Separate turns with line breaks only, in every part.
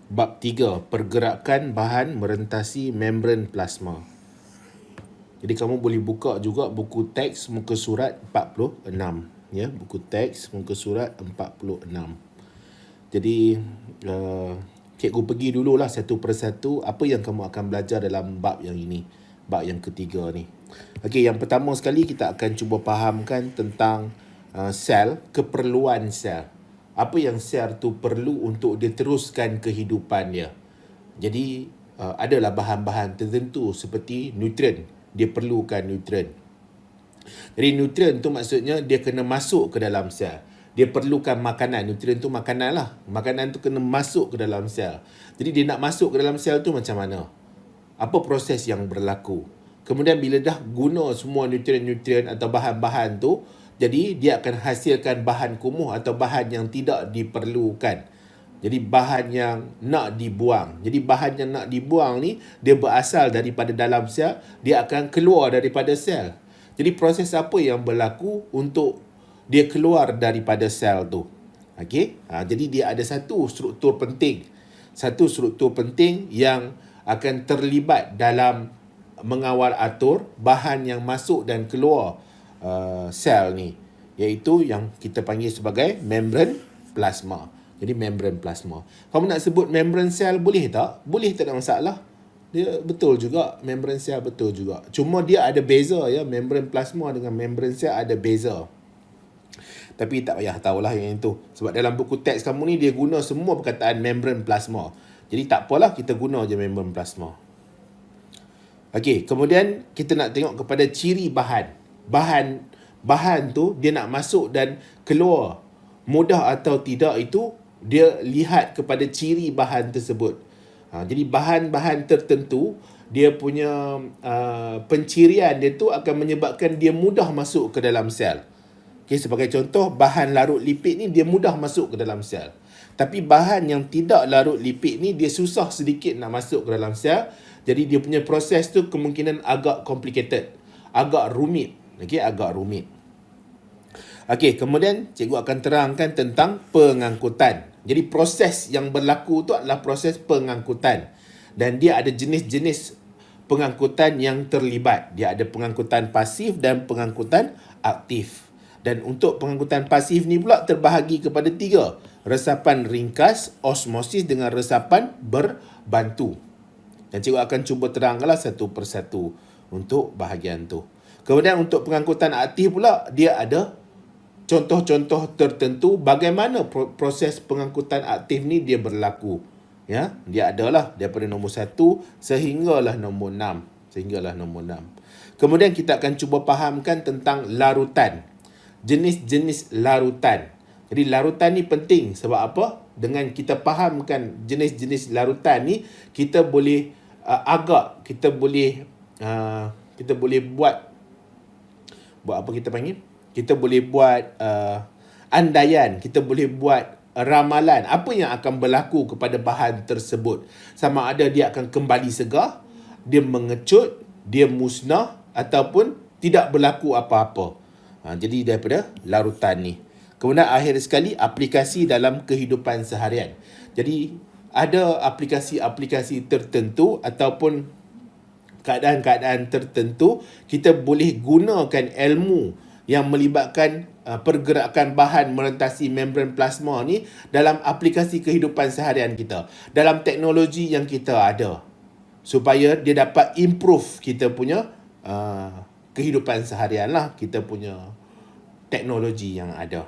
Bab 3, pergerakan bahan merentasi membran plasma. Jadi kamu boleh buka juga buku teks muka surat 46. Ya, buku teks muka surat 46. Jadi cikgu pergi dululah satu persatu apa yang kamu akan belajar dalam bab yang ini. Bab yang ketiga ni. Okey, yang pertama sekali kita akan cuba fahamkan tentang sel, keperluan sel. Apa yang sel tu perlu untuk diteruskan kehidupan dia. Jadi adalah bahan-bahan tertentu seperti nutrien. Dia perlukan nutrien. Jadi nutrien tu maksudnya dia kena masuk ke dalam sel. Dia perlukan makanan. Nutrien tu makanan lah. Makanan tu kena masuk ke dalam sel. Jadi dia nak masuk ke dalam sel tu macam mana? Apa proses yang berlaku? Kemudian bila dah guna semua nutrien-nutrien atau bahan-bahan tu, jadi dia akan hasilkan bahan kumuh atau bahan yang tidak diperlukan. Jadi bahan yang nak dibuang. Jadi bahan yang nak dibuang ni, dia berasal daripada dalam sel, dia akan keluar daripada sel. Jadi proses apa yang berlaku untuk dia keluar daripada sel tu? Okey? Jadi dia ada satu struktur penting. Satu struktur penting yang akan terlibat dalam mengawal atur bahan yang masuk dan keluar sel ni. Iaitu yang kita panggil sebagai membran plasma. Jadi membran plasma. Kamu nak sebut membran sel boleh tak? Boleh, tak ada masalah. Dia betul juga, membran sel betul juga. Cuma dia ada beza ya, membran plasma dengan membran sel ada beza. Tapi tak payah tahulah yang itu. Sebab dalam buku teks kamu ni dia guna semua perkataan membran plasma. Jadi tak apalah, kita guna je membran plasma. Okey, kemudian kita nak tengok kepada ciri bahan. Bahan tu dia nak masuk dan keluar mudah atau tidak itu dia lihat kepada ciri bahan tersebut. Jadi bahan-bahan tertentu dia punya pencirian dia tu akan menyebabkan dia mudah masuk ke dalam sel. Okay, sebagai contoh, bahan larut lipid ni dia mudah masuk ke dalam sel. Tapi bahan yang tidak larut lipid ni dia susah sedikit nak masuk ke dalam sel. Jadi dia punya proses tu kemungkinan agak complicated, agak rumit. Okay, agak rumit. Okey, kemudian cikgu akan terangkan tentang pengangkutan. Jadi proses yang berlaku tu adalah proses pengangkutan. Dan dia ada jenis-jenis pengangkutan yang terlibat. Dia ada pengangkutan pasif dan pengangkutan aktif. Dan untuk pengangkutan pasif ni pula terbahagi kepada 3. Resapan ringkas, osmosis dengan resapan berbantu. Dan cikgu akan cuba terangkanlah satu persatu untuk bahagian tu. Kemudian untuk pengangkutan aktif pula, dia ada contoh-contoh tertentu bagaimana proses pengangkutan aktif ni dia berlaku. Ya, dia adalah daripada nombor 1 sehinggalah nombor 6. Kemudian kita akan cuba fahamkan tentang larutan. Jenis-jenis larutan. Jadi larutan ni penting sebab apa? Dengan kita fahamkan jenis-jenis larutan ni, kita boleh kita boleh buat apa kita panggil? Kita boleh buat andaian, kita boleh buat ramalan apa yang akan berlaku kepada bahan tersebut. Sama ada dia akan kembali segar, dia mengecut, dia musnah ataupun tidak berlaku apa-apa. Jadi daripada larutan ni. Kemudian akhir sekali aplikasi dalam kehidupan seharian. Jadi ada aplikasi-aplikasi tertentu ataupun keadaan-keadaan tertentu kita boleh gunakan ilmu yang melibatkan pergerakan bahan merentasi membran plasma ni dalam aplikasi kehidupan seharian kita, dalam teknologi yang kita ada, supaya dia dapat improve kita punya kehidupan seharian lah, kita punya teknologi yang ada.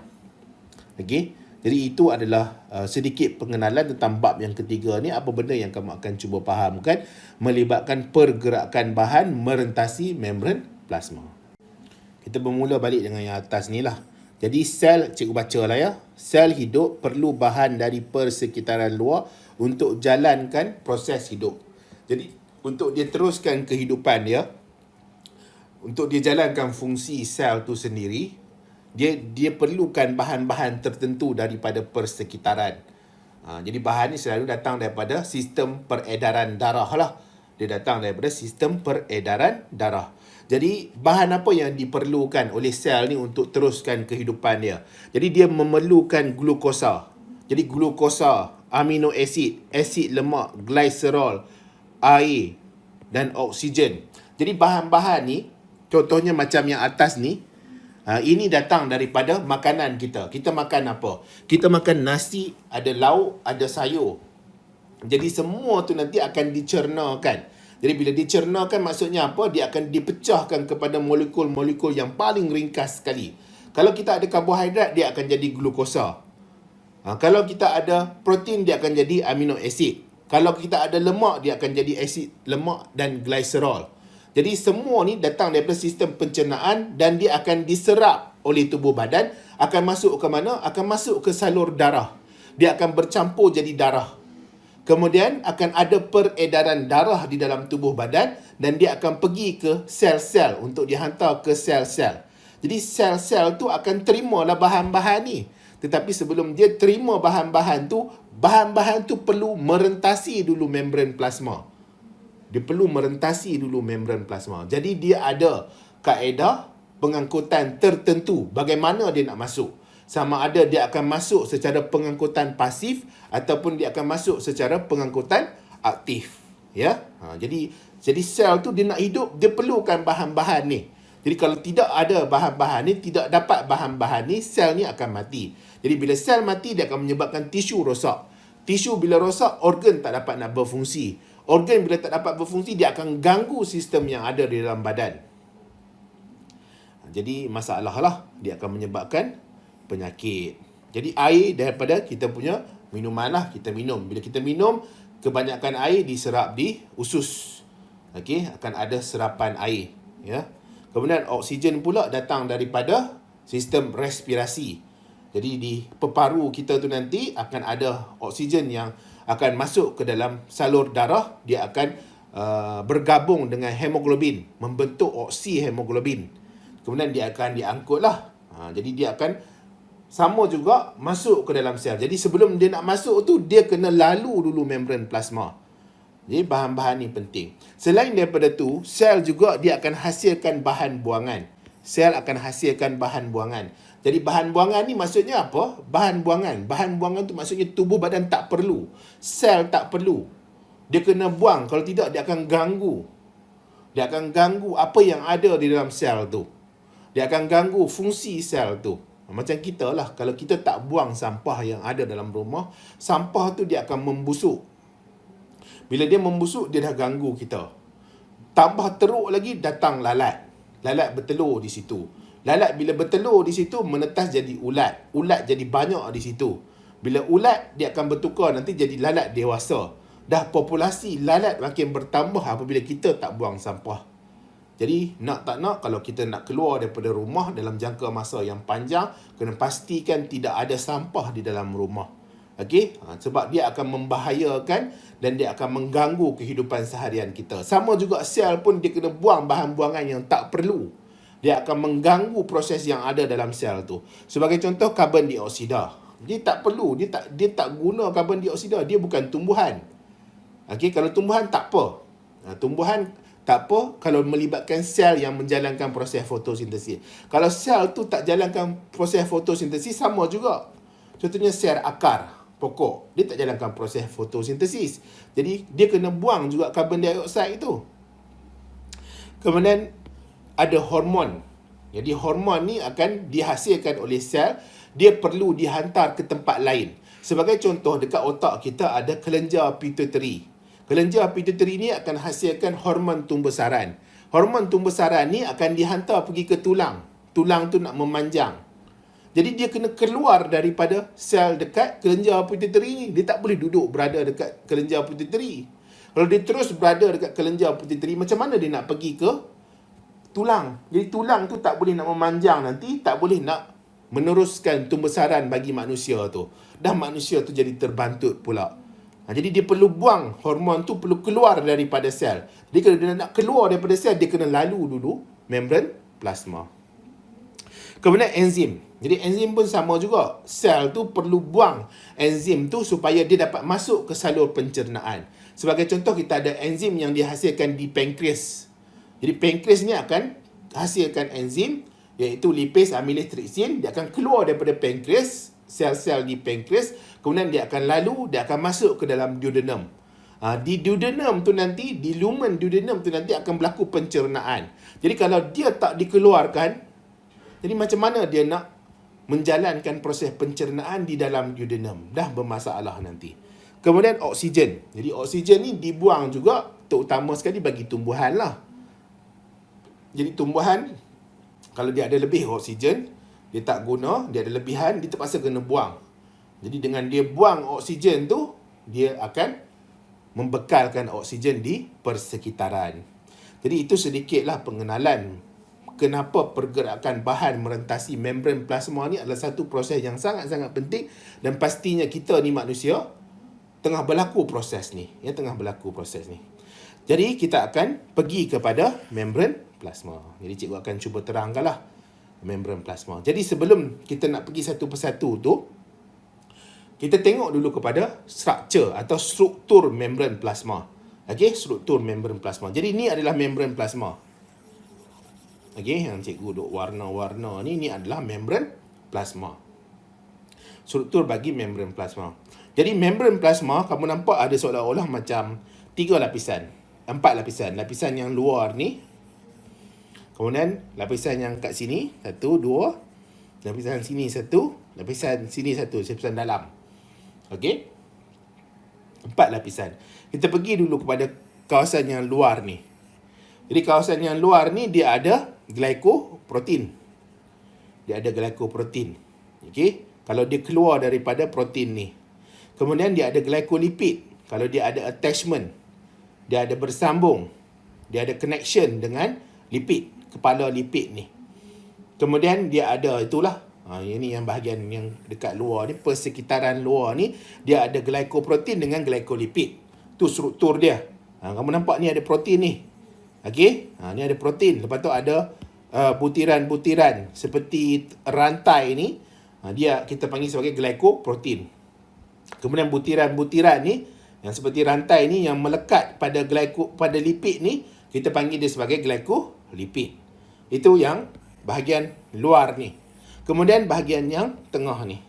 Okey, jadi itu adalah sedikit pengenalan tentang bab yang ketiga ni. Apa benda yang kamu akan cuba fahamkan melibatkan pergerakan bahan merentasi membran plasma. Kita bermula balik dengan yang atas ni lah. Jadi sel, cikgu baca lah ya. Sel hidup perlu bahan dari persekitaran luar untuk jalankan proses hidup. Jadi untuk dia teruskan kehidupan dia, untuk dia jalankan fungsi sel tu sendiri, dia perlukan bahan-bahan tertentu daripada persekitaran. Jadi bahan ni selalu datang daripada sistem peredaran darah lah. Dia datang daripada sistem peredaran darah. Jadi bahan apa yang diperlukan oleh sel ni untuk teruskan kehidupan dia? Jadi dia memerlukan glukosa. Jadi glukosa amino acid, asid lemak, glycerol, air dan oksigen. Jadi bahan-bahan ni, contohnya macam yang atas ni, ini datang daripada makanan kita. Kita makan apa? Kita makan nasi, ada lauk, ada sayur. Jadi semua tu nanti akan dicernakan. Jadi bila dicernakan maksudnya apa? Dia akan dipecahkan kepada molekul-molekul yang paling ringkas sekali. Kalau kita ada karbohidrat, dia akan jadi glukosa. Kalau kita ada protein, dia akan jadi amino acid. Kalau kita ada lemak, dia akan jadi asid lemak dan glycerol. Jadi semua ni datang daripada sistem pencernaan dan dia akan diserap oleh tubuh badan. Akan masuk ke mana? Akan masuk ke salur darah. Dia akan bercampur jadi darah. Kemudian akan ada peredaran darah di dalam tubuh badan dan dia akan pergi ke sel-sel untuk dihantar ke sel-sel. Jadi sel-sel tu akan terimalah bahan-bahan ni. Tetapi sebelum dia terima bahan-bahan tu perlu merentasi dulu membran plasma. Dia perlu merentasi dulu membran plasma. Jadi dia ada kaedah pengangkutan tertentu bagaimana dia nak masuk. Sama ada dia akan masuk secara pengangkutan pasif ataupun dia akan masuk secara pengangkutan aktif. Ya. Jadi sel tu dia nak hidup, dia perlukan bahan-bahan ni. Jadi kalau tidak ada bahan-bahan ni, tidak dapat bahan-bahan ni, sel ni akan mati. Jadi bila sel mati, dia akan menyebabkan tisu rosak. Tisu bila rosak, organ tak dapat nak berfungsi. Organ bila tak dapat berfungsi, dia akan ganggu sistem yang ada di dalam badan. Jadi masalah lah, dia akan menyebabkan penyakit. Jadi air daripada kita punya minuman lah, kita minum. Bila kita minum, kebanyakan air diserap di usus. Okey, akan ada serapan air. Ya. Kemudian oksigen pula datang daripada sistem respirasi. Jadi di peparu kita tu nanti akan ada oksigen yang akan masuk ke dalam salur darah. Dia akan bergabung dengan hemoglobin, membentuk oksihemoglobin. Kemudian dia akan diangkut lah. Jadi dia akan sama juga masuk ke dalam sel. Jadi sebelum dia nak masuk tu, dia kena lalu dulu membran plasma. Jadi bahan-bahan ni penting. Selain daripada tu, sel juga dia akan hasilkan bahan buangan. Sel akan hasilkan bahan buangan. Jadi bahan buangan ni maksudnya apa? Bahan buangan. Bahan buangan tu maksudnya tubuh badan tak perlu. Sel tak perlu. Dia kena buang. Kalau tidak, dia akan ganggu. Dia akan ganggu apa yang ada di dalam sel tu. Dia akan ganggu fungsi sel tu. Macam kita lah. Kalau kita tak buang sampah yang ada dalam rumah, sampah tu dia akan membusuk. Bila dia membusuk, dia dah ganggu kita. Tambah teruk lagi, datang lalat. Lalat bertelur di situ. Lalat bila bertelur di situ, menetas jadi ulat. Ulat jadi banyak di situ. Bila ulat, dia akan bertukar nanti jadi lalat dewasa. Dah populasi lalat makin bertambah apabila kita tak buang sampah. Jadi, nak tak nak, kalau kita nak keluar daripada rumah dalam jangka masa yang panjang, kena pastikan tidak ada sampah di dalam rumah. Okey? Sebab dia akan membahayakan dan dia akan mengganggu kehidupan seharian kita. Sama juga sel pun dia kena buang bahan buangan yang tak perlu. Dia akan mengganggu proses yang ada dalam sel tu. Sebagai contoh, karbon dioksida. Dia tak perlu, dia tak guna karbon dioksida, dia bukan tumbuhan. Okey, kalau tumbuhan tak apa. Tumbuhan tak apa kalau melibatkan sel yang menjalankan proses fotosintesis. Kalau sel tu tak jalankan proses fotosintesis, sama juga. Contohnya sel akar pokok, dia tak jalankan proses fotosintesis. Jadi dia kena buang juga karbon dioksida itu. Kemudian ada hormon. Jadi hormon ni akan dihasilkan oleh sel, dia perlu dihantar ke tempat lain. Sebagai contoh, dekat otak kita ada kelenjar pituitary. Kelenjar pituitary ni akan hasilkan hormon tumbesaran. Hormon tumbesaran ni akan dihantar pergi ke tulang. Tulang tu nak memanjang. Jadi dia kena keluar daripada sel dekat kelenjar pituitary ni. Dia tak boleh duduk berada dekat kelenjar pituitary. Kalau dia terus berada dekat kelenjar pituitary, macam mana dia nak pergi ke tulang? Jadi tulang tu tak boleh nak memanjang nanti, tak boleh nak meneruskan tumbesaran bagi manusia tu. Dah manusia tu jadi terbantut pula. Jadi dia perlu buang hormon tu, perlu keluar daripada sel. Dia kalau dia nak keluar daripada sel, dia kena lalu dulu membran plasma. Kemudian enzim. Jadi enzim pun sama juga. Sel tu perlu buang enzim tu supaya dia dapat masuk ke salur pencernaan. Sebagai contoh, kita ada enzim yang dihasilkan di pankreas. Jadi pankreas ni akan hasilkan enzim iaitu lipase amylase tripsin. Dia akan keluar daripada pankreas, sel-sel di pankreas. kemudian dia akan lalu, dia akan masuk ke dalam duodenum. Di duodenum tu nanti, di lumen duodenum tu nanti akan berlaku pencernaan. Jadi kalau dia tak dikeluarkan, jadi macam mana dia nak menjalankan proses pencernaan di dalam duodenum? Dah bermasalah nanti. Kemudian oksigen. Jadi oksigen ni dibuang juga, terutama sekali bagi tumbuhan lah. Jadi tumbuhan, kalau dia ada lebih oksigen, dia tak guna, dia ada lebihan, dia terpaksa kena buang. Jadi dengan dia buang oksigen tu, dia akan membekalkan oksigen di persekitaran. Jadi itu sedikitlah pengenalan kenapa pergerakan bahan merentasi membran plasma ni adalah satu proses yang sangat-sangat penting, dan pastinya kita ni manusia tengah berlaku proses ni. Tengah berlaku proses ni. Jadi kita akan pergi kepada membran plasma. Jadi cikgu akan cuba terangkanlah membran plasma. Jadi sebelum kita nak pergi satu persatu tu, kita tengok dulu kepada structure atau struktur membran plasma. Okey, struktur membran plasma. Jadi ni adalah membran plasma. Okey, yang cikgu duk warna-warna ni adalah membran plasma. Struktur bagi membran plasma. Jadi membran plasma kamu nampak ada seolah-olah macam 3 lapisan, 4 lapisan. Lapisan yang luar ni, kemudian lapisan yang kat sini 1, 2, lapisan sini 1, lapisan sini 1, lapisan dalam. Okey, 4 lapisan. Kita pergi dulu kepada kawasan yang luar ni. Jadi kawasan yang luar ni dia ada glycoprotein. Dia ada glycoprotein. Okey, kalau dia keluar daripada protein ni. Kemudian dia ada glycolipid. Kalau dia ada attachment, dia ada bersambung, dia ada connection dengan lipid, kepala lipid ni. Kemudian dia ada itulah, ini yang bahagian yang dekat luar ni, persekitaran luar ni, dia ada glycoprotein dengan glycolipid. Tu struktur dia. Kamu nampak ni ada protein ni. Okey, ni ada protein. Lepas tu ada butiran-butiran seperti rantai ni. Dia kita panggil sebagai glycoprotein. Kemudian butiran-butiran ni yang seperti rantai ni yang melekat pada pada lipid ni, kita panggil dia sebagai glycolipid. Itu yang bahagian luar ni. Kemudian bahagian yang tengah ni.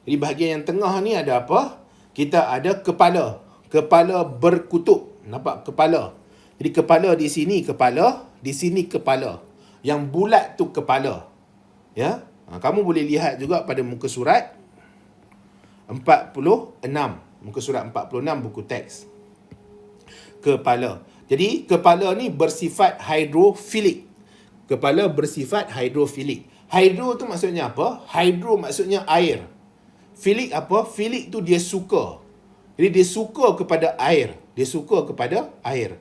Jadi bahagian yang tengah ni ada apa? Kita ada kepala. Kepala berkutub. Nampak kepala? Jadi kepala di sini kepala, di sini kepala. Yang bulat tu kepala. Ya. Kamu boleh lihat juga pada muka surat 46. Muka surat 46 buku teks. Kepala. Jadi kepala ni bersifat hidrofilik. Kepala bersifat hidrofilik. Hydro tu maksudnya apa? Hydro maksudnya air. Filik apa? Filik tu dia suka. Jadi dia suka kepada air. Dia suka kepada air.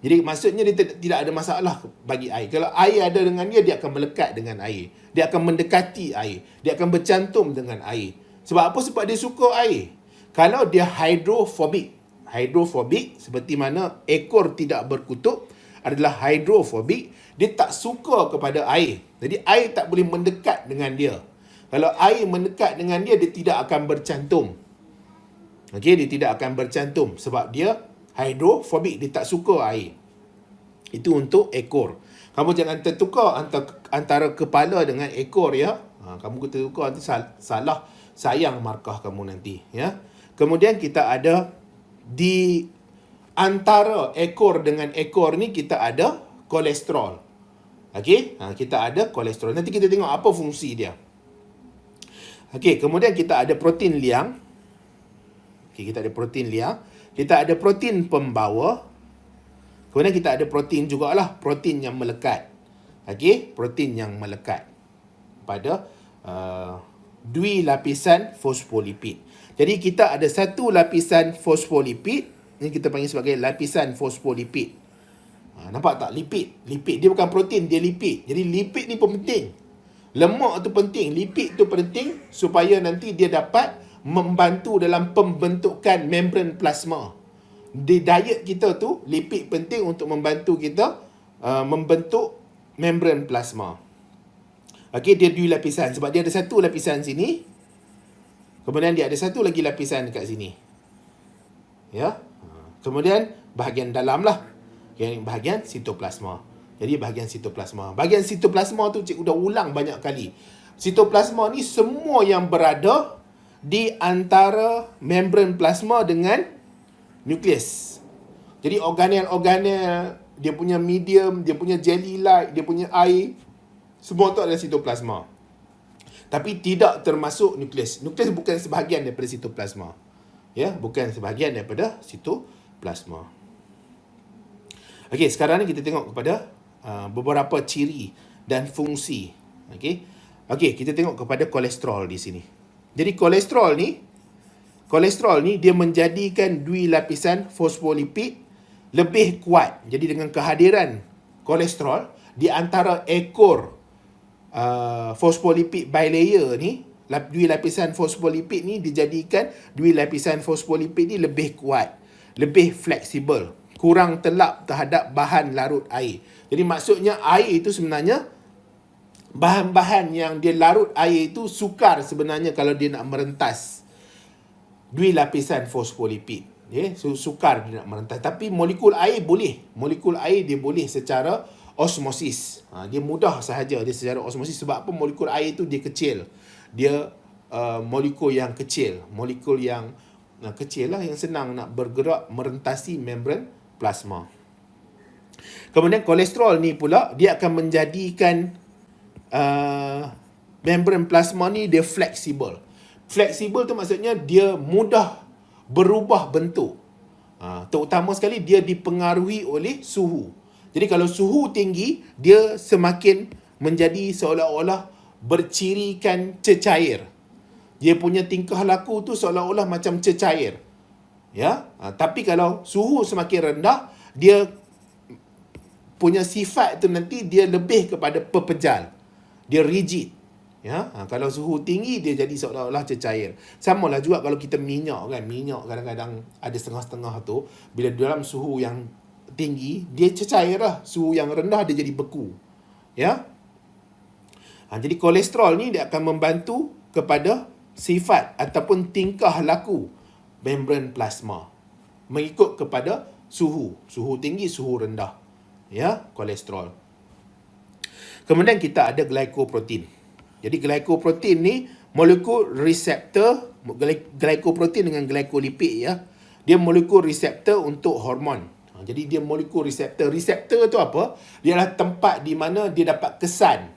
Jadi maksudnya dia tidak ada masalah bagi air. Kalau air ada dengan dia, dia akan melekat dengan air. Dia akan mendekati air. Dia akan bercantum dengan air. Sebab apa? Sebab dia suka air. Kalau dia hidrofobik. Hidrofobik seperti mana ekor tidak berkutub adalah hidrofobik. Dia tak suka kepada air. Jadi air tak boleh mendekat dengan dia. Kalau air mendekat dengan dia, dia tidak akan bercantum. Okey, dia tidak akan bercantum sebab dia hidrofobik, dia tak suka air. Itu untuk ekor. Kamu jangan tertukar antara kepala dengan ekor ya. Kamu tertukar nanti salah sayang markah kamu nanti ya. Kemudian kita ada di antara ekor dengan ekor ni kita ada kolesterol. Okey, kita ada kolesterol. Nanti kita tengok apa fungsi dia. Okey, kemudian kita ada protein liang. Okey, kita ada protein liang. Kita ada protein pembawa. Kemudian kita ada protein jugalah, protein yang melekat. Okey, protein yang melekat pada dui lapisan fosfolipid. Jadi kita ada satu lapisan fosfolipid, ini kita panggil sebagai lapisan fosfolipid. Nampak tak? Lipid. Lipid dia bukan protein, dia lipid. Jadi lipid ni pun penting. Lemak tu penting, lipid tu penting supaya nanti dia dapat membantu dalam pembentukan membran plasma. Di diet kita tu, lipid penting untuk membantu kita membentuk membran plasma. Okey, dia dua lapisan. Sebab dia ada satu lapisan sini. Kemudian dia ada satu lagi lapisan dekat sini. Ya. Kemudian bahagian dalam lah. Yang bahagian sitoplasma. Jadi bahagian sitoplasma. Bahagian sitoplasma tu cikgu dah ulang banyak kali. Sitoplasma ni semua yang berada di antara membran plasma dengan nukleus. Jadi organel-organel, dia punya medium, dia punya jelly-like, dia punya air, semua tu adalah sitoplasma. Tapi tidak termasuk nukleus. Nukleus bukan sebahagian daripada sitoplasma. Ya, bukan sebahagian daripada sitoplasma. Okey, sekarang ni kita tengok kepada beberapa ciri dan fungsi. Okey. Okey, kita tengok kepada kolesterol di sini. Jadi kolesterol ni dia menjadikan dui lapisan fosfolipid lebih kuat. Jadi dengan kehadiran kolesterol di antara ekor fosfolipid bilayer ni, dui lapisan fosfolipid ni dijadikan dui lapisan fosfolipid ni lebih kuat, lebih fleksibel, kurang telap terhadap bahan larut air. Jadi maksudnya air itu sebenarnya, bahan-bahan yang dia larut air itu sukar sebenarnya kalau dia nak merentas dui lapisan fosfolipid. Sukar dia nak merentas. Tapi molekul air boleh. Molekul air dia boleh secara osmosis. Dia mudah sahaja dia secara osmosis. Sebab apa? Molekul air tu dia kecil. Dia molekul yang kecil. Molekul yang kecil lah, yang senang nak bergerak merentasi membran plasma. Kemudian kolesterol ni pula, dia akan menjadikan membran plasma ni dia fleksibel. Fleksibel tu maksudnya dia mudah berubah bentuk. Terutama sekali dia dipengaruhi oleh suhu. Jadi kalau suhu tinggi, dia semakin menjadi seolah-olah bercirikan cecair. Dia punya tingkah laku tu seolah-olah macam cecair. Ya, tapi kalau suhu semakin rendah, dia punya sifat tu nanti dia lebih kepada pepejal. Dia rigid. Ya, kalau suhu tinggi dia jadi seolah-olah cecair. Samalah juga kalau kita minyak kan, minyak kadang-kadang ada setengah-setengah tu, bila dalam suhu yang tinggi dia cecair lah, suhu yang rendah dia jadi beku. Ya. Jadi kolesterol ni dia akan membantu kepada sifat ataupun tingkah laku membran plasma mengikut kepada suhu tinggi, suhu rendah. Ya, kolesterol. Kemudian kita ada glycoprotein. Jadi glycoprotein ni molekul reseptor, glycoprotein dengan glycolipid ya. Dia molekul reseptor untuk hormon. Jadi dia molekul reseptor. Reseptor tu apa? Dia adalah tempat di mana dia dapat kesan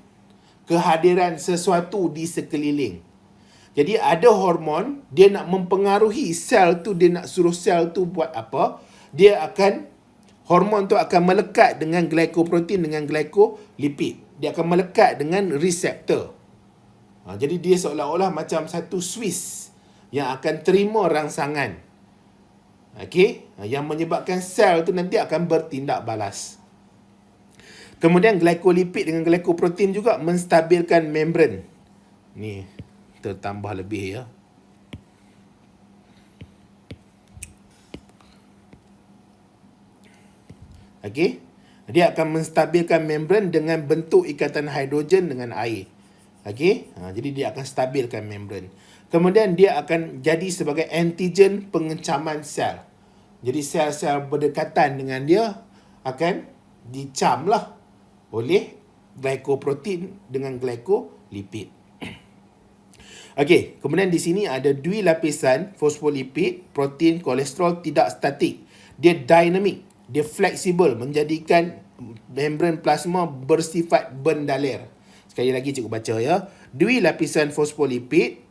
kehadiran sesuatu di sekeliling. Jadi ada hormon, dia nak mempengaruhi sel tu, dia nak suruh sel tu buat apa? Hormon tu akan melekat dengan glycoprotein dengan glycolipid. Dia akan melekat dengan reseptor. Jadi dia seolah-olah macam satu Swiss yang akan terima rangsangan. Okey, yang menyebabkan sel tu nanti akan bertindak balas. Kemudian glycolipid dengan glycoprotein juga menstabilkan membran. Ni tertambah lebih ya. Okey, dia akan menstabilkan membran dengan bentuk ikatan hidrogen dengan air. Okey, jadi dia akan stabilkan membran. Kemudian dia akan jadi sebagai antigen pengencaman sel. Jadi sel-sel berdekatan dengan dia akan dicam lah oleh glycoprotein dengan glycolipid. Okey, kemudian di sini ada dui lapisan fosfolipid, protein, kolesterol tidak statik. Dia dinamik, dia fleksibel, menjadikan membran plasma bersifat bendalir. Sekali lagi cikgu baca ya. Dui lapisan fosfolipid,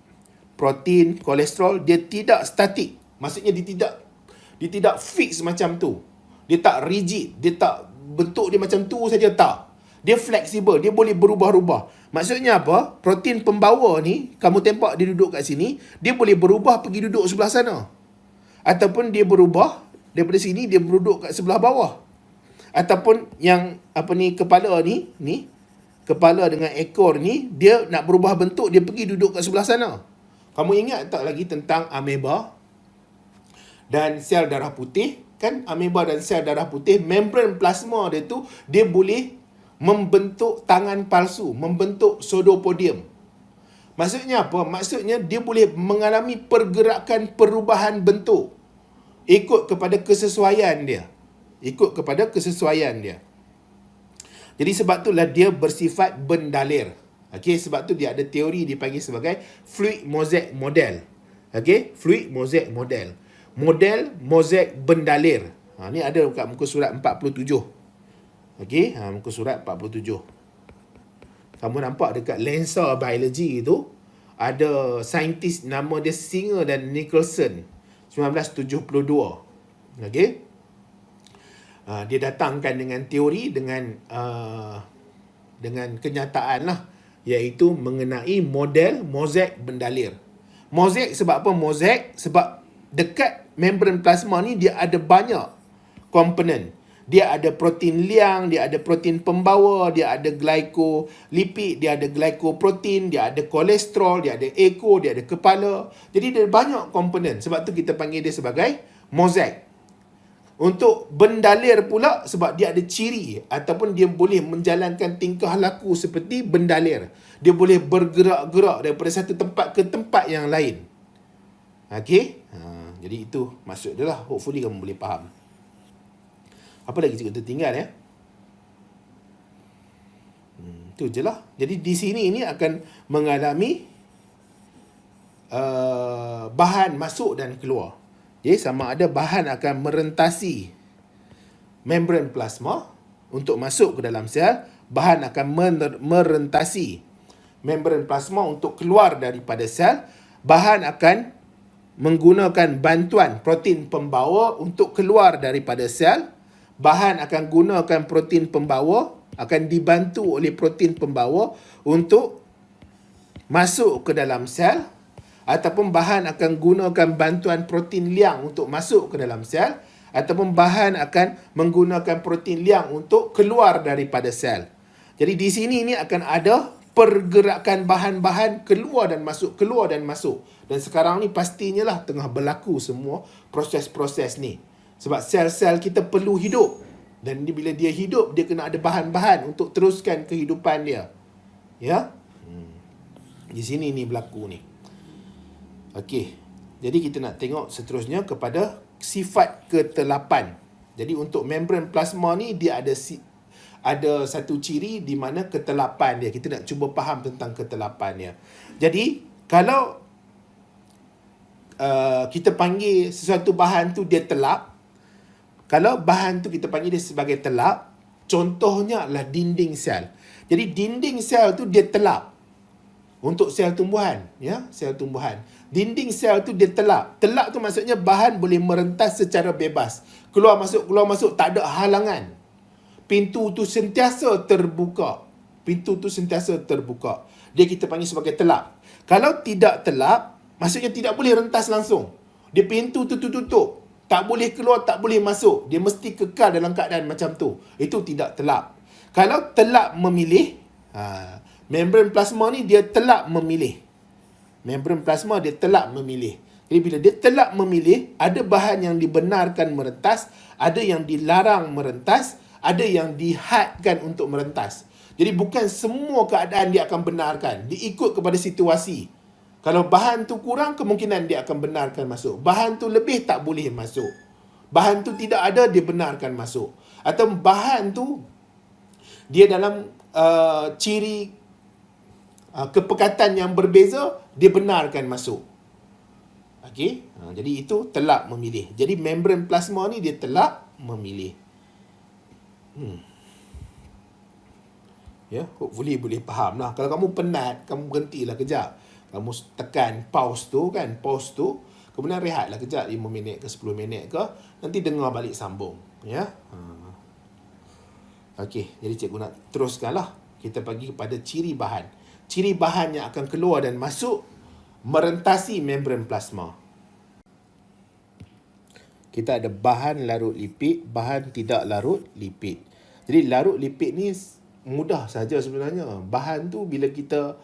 protein, kolesterol, dia tidak statik. Maksudnya dia tidak fix macam tu. Dia tak rigid, dia tak bentuk dia macam tu saja, tak. Dia fleksibel, dia boleh berubah-ubah. Maksudnya apa? Protein pembawa ni, kamu tempat dia duduk kat sini, dia boleh berubah pergi duduk sebelah sana. Ataupun dia berubah daripada sini, dia duduk kat sebelah bawah. Ataupun yang kepala ni, kepala dengan ekor ni, dia nak berubah bentuk, dia pergi duduk kat sebelah sana. Kamu ingat tak lagi tentang ameba dan sel darah putih? Kan ameba dan sel darah putih, membran plasma dia tu, dia boleh membentuk tangan palsu, membentuk pseudopodium. Maksudnya apa? Maksudnya dia boleh mengalami pergerakan perubahan bentuk ikut kepada kesesuaian dia. Jadi sebab itulah dia bersifat bendalir. Okey, sebab tu dia ada teori dipanggil sebagai fluid mosaic model. Okey, fluid, mozaik, model. Model, mozaik, bendalir. Ni ada kat muka surat 47. Okey, muka surat 47. Kamu nampak dekat lensa biology tu, ada saintis nama dia Singer dan Nicholson, 1972. Okey. Dia datangkan dengan teori, dengan kenyataan lah, iaitu mengenai model mozaik bendalir. Mozaik sebab apa mozaik? Sebab dekat membran plasma ni dia ada banyak komponen. Dia ada protein liang, dia ada protein pembawa, dia ada glycolipid, dia ada glycoprotein, dia ada kolesterol, dia ada ekor, dia ada kepala. Jadi dia banyak komponen. Sebab tu kita panggil dia sebagai mozaik. Untuk bendalir pula sebab dia ada ciri ataupun dia boleh menjalankan tingkah laku seperti bendalir. Dia boleh bergerak-gerak daripada satu tempat ke tempat yang lain. Okey? Jadi itu maksud dia lah. Hopefully kamu boleh faham. Apa lagi cikgu tertinggal ya? Itu je lah. Jadi di sini ini akan mengalami bahan masuk dan keluar. Jadi sama ada bahan akan merentasi membran plasma untuk masuk ke dalam sel, bahan akan merentasi membran plasma untuk keluar daripada sel, bahan akan menggunakan bantuan protein pembawa untuk keluar daripada sel, bahan akan gunakan protein pembawa, akan dibantu oleh protein pembawa untuk masuk ke dalam sel, ataupun bahan akan gunakan bantuan protein liang untuk masuk ke dalam sel, ataupun bahan akan menggunakan protein liang untuk keluar daripada sel. Jadi di sini ini akan ada pergerakan bahan-bahan keluar dan masuk, keluar dan masuk. Dan sekarang ni pastinya lah tengah berlaku semua proses-proses ni. Sebab sel-sel kita perlu hidup. Dan bila dia hidup, dia kena ada bahan-bahan untuk teruskan kehidupan dia. Ya? Di sini ni berlaku ni. Okey. Jadi kita nak tengok seterusnya kepada sifat ke-8. Jadi untuk membran plasma ni dia ada satu ciri di mana ke-8 dia. Kita nak cuba faham tentang ke-8 dia. Jadi kalau kita panggil sesuatu bahan tu dia telap, kalau bahan tu kita panggil dia sebagai telap, contohnya adalah dinding sel. Jadi dinding sel tu dia telap. Untuk sel tumbuhan, ya, sel tumbuhan. Dinding sel tu dia telap. Telap tu maksudnya bahan boleh merentas secara bebas. Keluar masuk, tak ada halangan. Pintu tu sentiasa terbuka. Pintu tu sentiasa terbuka. Dia kita panggil sebagai telap. Kalau tidak telap, maksudnya tidak boleh rentas langsung. Dia pintu tu tutup. Tak boleh keluar, tak boleh masuk. Dia mesti kekal dalam keadaan macam tu. Itu tidak telap. Kalau telap memilih, membran plasma ni dia telap memilih. Membran plasma dia telap memilih. Jadi bila dia telap memilih, ada bahan yang dibenarkan merentas, ada yang dilarang merentas, ada yang dihadkan untuk merentas. Jadi bukan semua keadaan dia akan benarkan. Diikut kepada situasi. Kalau bahan tu kurang, kemungkinan dia akan benarkan masuk. Bahan tu lebih, tak boleh masuk. Bahan tu tidak ada, dia benarkan masuk. Atau bahan tu dia dalam ciri kepekatan yang berbeza, dia benarkan masuk. Okey, jadi itu telap memilih. Jadi membran plasma ni dia telap memilih. Ya, hopefully boleh faham lah. Kalau kamu penat, kamu berhentilah kejap. Kamu tekan pause tu kan, pause tu, kemudian rehatlah kejap 5 minit ke 10 minit ke, nanti dengar balik sambung. Ya. Okey, jadi cikgu nak teruskan lah. Kita pergi kepada ciri bahan. Ciri bahan yang akan keluar dan masuk merentasi membran plasma. Kita ada bahan larut lipid, bahan tidak larut lipid. Jadi larut lipid ni mudah saja sebenarnya. Bahan tu bila kita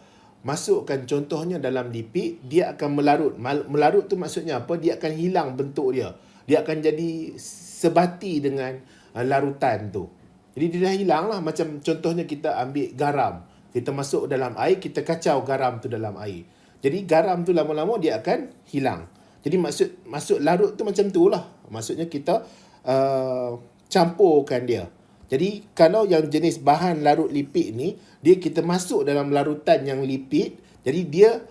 masukkan contohnya dalam lipid, dia akan melarut. Melarut tu maksudnya apa? Dia akan hilang bentuk dia. Dia akan jadi sebati dengan larutan tu. Jadi dia dah hilang lah. Macam contohnya kita ambil garam. Kita masuk dalam air, kita kacau garam tu dalam air. Jadi garam tu lama-lama dia akan hilang. Jadi masuk larut tu macam tu lah. Maksudnya kita campurkan dia. Jadi kalau yang jenis bahan larut lipid ni, dia kita masuk dalam larutan yang lipid. Jadi dia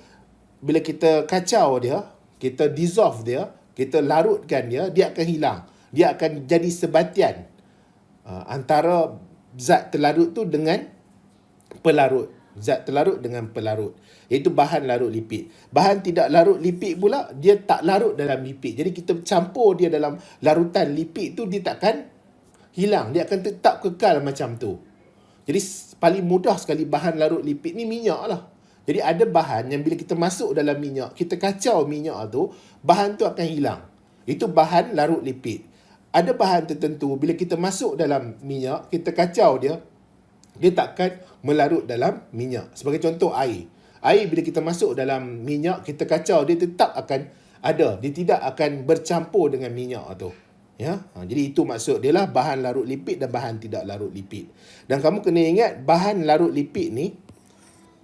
bila kita kacau dia, kita dissolve dia, kita larutkan dia, dia akan hilang. Dia akan jadi sebatian antara zat terlarut tu dengan pelarut. Zat terlarut dengan pelarut. Iaitu bahan larut lipid. Bahan tidak larut lipid pula, dia tak larut dalam lipid. Jadi kita campur dia dalam larutan lipid tu, dia takkan hilang. Dia akan tetap kekal macam tu. Jadi paling mudah sekali bahan larut lipid ni minyak lah. Jadi ada bahan yang bila kita masuk dalam minyak, kita kacau minyak tu, bahan tu akan hilang. Itu bahan larut lipid. Ada bahan tertentu, bila kita masuk dalam minyak, kita kacau dia, dia takkan melarut dalam minyak. Sebagai contoh air. Air bila kita masuk dalam minyak, kita kacau, dia tetap akan ada. Dia tidak akan bercampur dengan minyak tu. Ya, jadi itu maksud dia lah bahan larut lipid dan bahan tidak larut lipid. Dan kamu kena ingat bahan larut lipid ni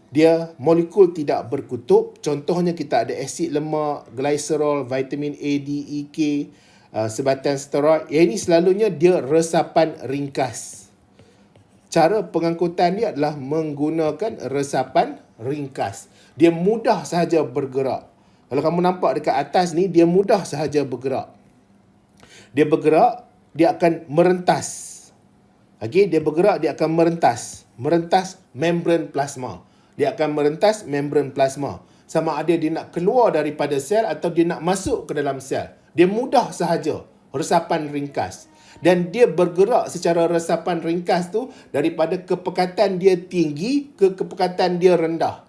dia molekul tidak berkutub. Contohnya kita ada asid lemak, glycerol, vitamin A, D, E, K, sebatan steroid. Yang ini selalunya dia resapan ringkas. Cara pengangkutan dia adalah menggunakan resapan ringkas. Dia mudah sahaja bergerak. Kalau kamu nampak dekat atas ni, dia mudah sahaja bergerak. Dia bergerak, dia akan merentas. Okey, dia bergerak, dia akan merentas. Merentas membran plasma. Dia akan merentas membran plasma. Sama ada dia nak keluar daripada sel atau dia nak masuk ke dalam sel. Dia mudah sahaja. Resapan ringkas. Dan dia bergerak secara resapan ringkas tu daripada kepekatan dia tinggi ke kepekatan dia rendah.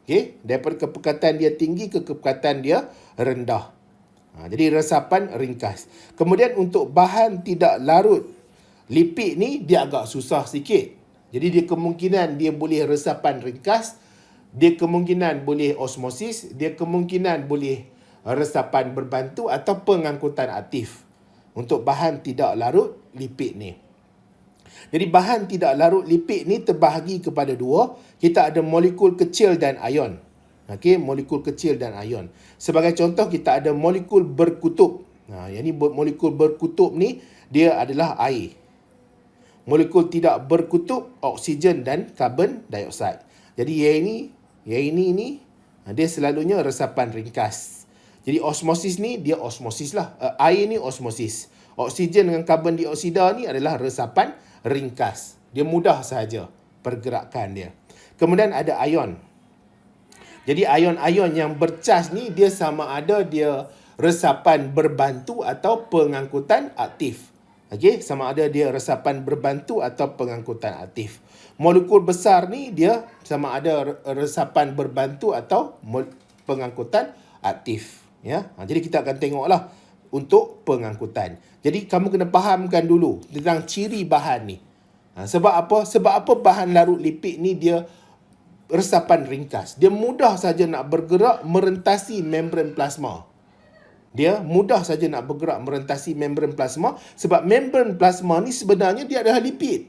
Okey, daripada kepekatan dia tinggi ke kepekatan dia rendah. Jadi resapan ringkas. Kemudian untuk bahan tidak larut lipid ni dia agak susah sikit. Jadi dia kemungkinan dia boleh resapan ringkas, dia kemungkinan boleh osmosis, dia kemungkinan boleh resapan berbantu atau pengangkutan aktif. Untuk bahan tidak larut lipid ni. Jadi bahan tidak larut lipid ni terbahagi kepada dua. Kita ada molekul kecil dan ion. Okey, molekul kecil dan ion. Sebagai contoh kita ada molekul berkutub. Yang ni molekul berkutub ni dia adalah air. Molekul tidak berkutub oksigen dan karbon dioksida. Jadi yang ini dia selalunya resapan ringkas. Jadi osmosis ni dia osmosis lah. Air ni osmosis. Oksigen dengan karbon dioksida ni adalah resapan ringkas. Dia mudah sahaja pergerakan dia. Kemudian ada ion. Jadi ion-ion yang bercas ni dia sama ada dia resapan berbantu atau pengangkutan aktif. Okey, sama ada dia resapan berbantu atau pengangkutan aktif. Molekul besar ni dia sama ada resapan berbantu atau pengangkutan aktif. Ya, jadi kita akan tengoklah untuk pengangkutan. Jadi kamu kena fahamkan dulu tentang ciri bahan ni. Sebab apa? Sebab apa bahan larut lipid ni dia resapan ringkas. Dia mudah saja nak bergerak merentasi membran plasma. Dia mudah saja nak bergerak merentasi membran plasma sebab membran plasma ni sebenarnya dia adalah lipid.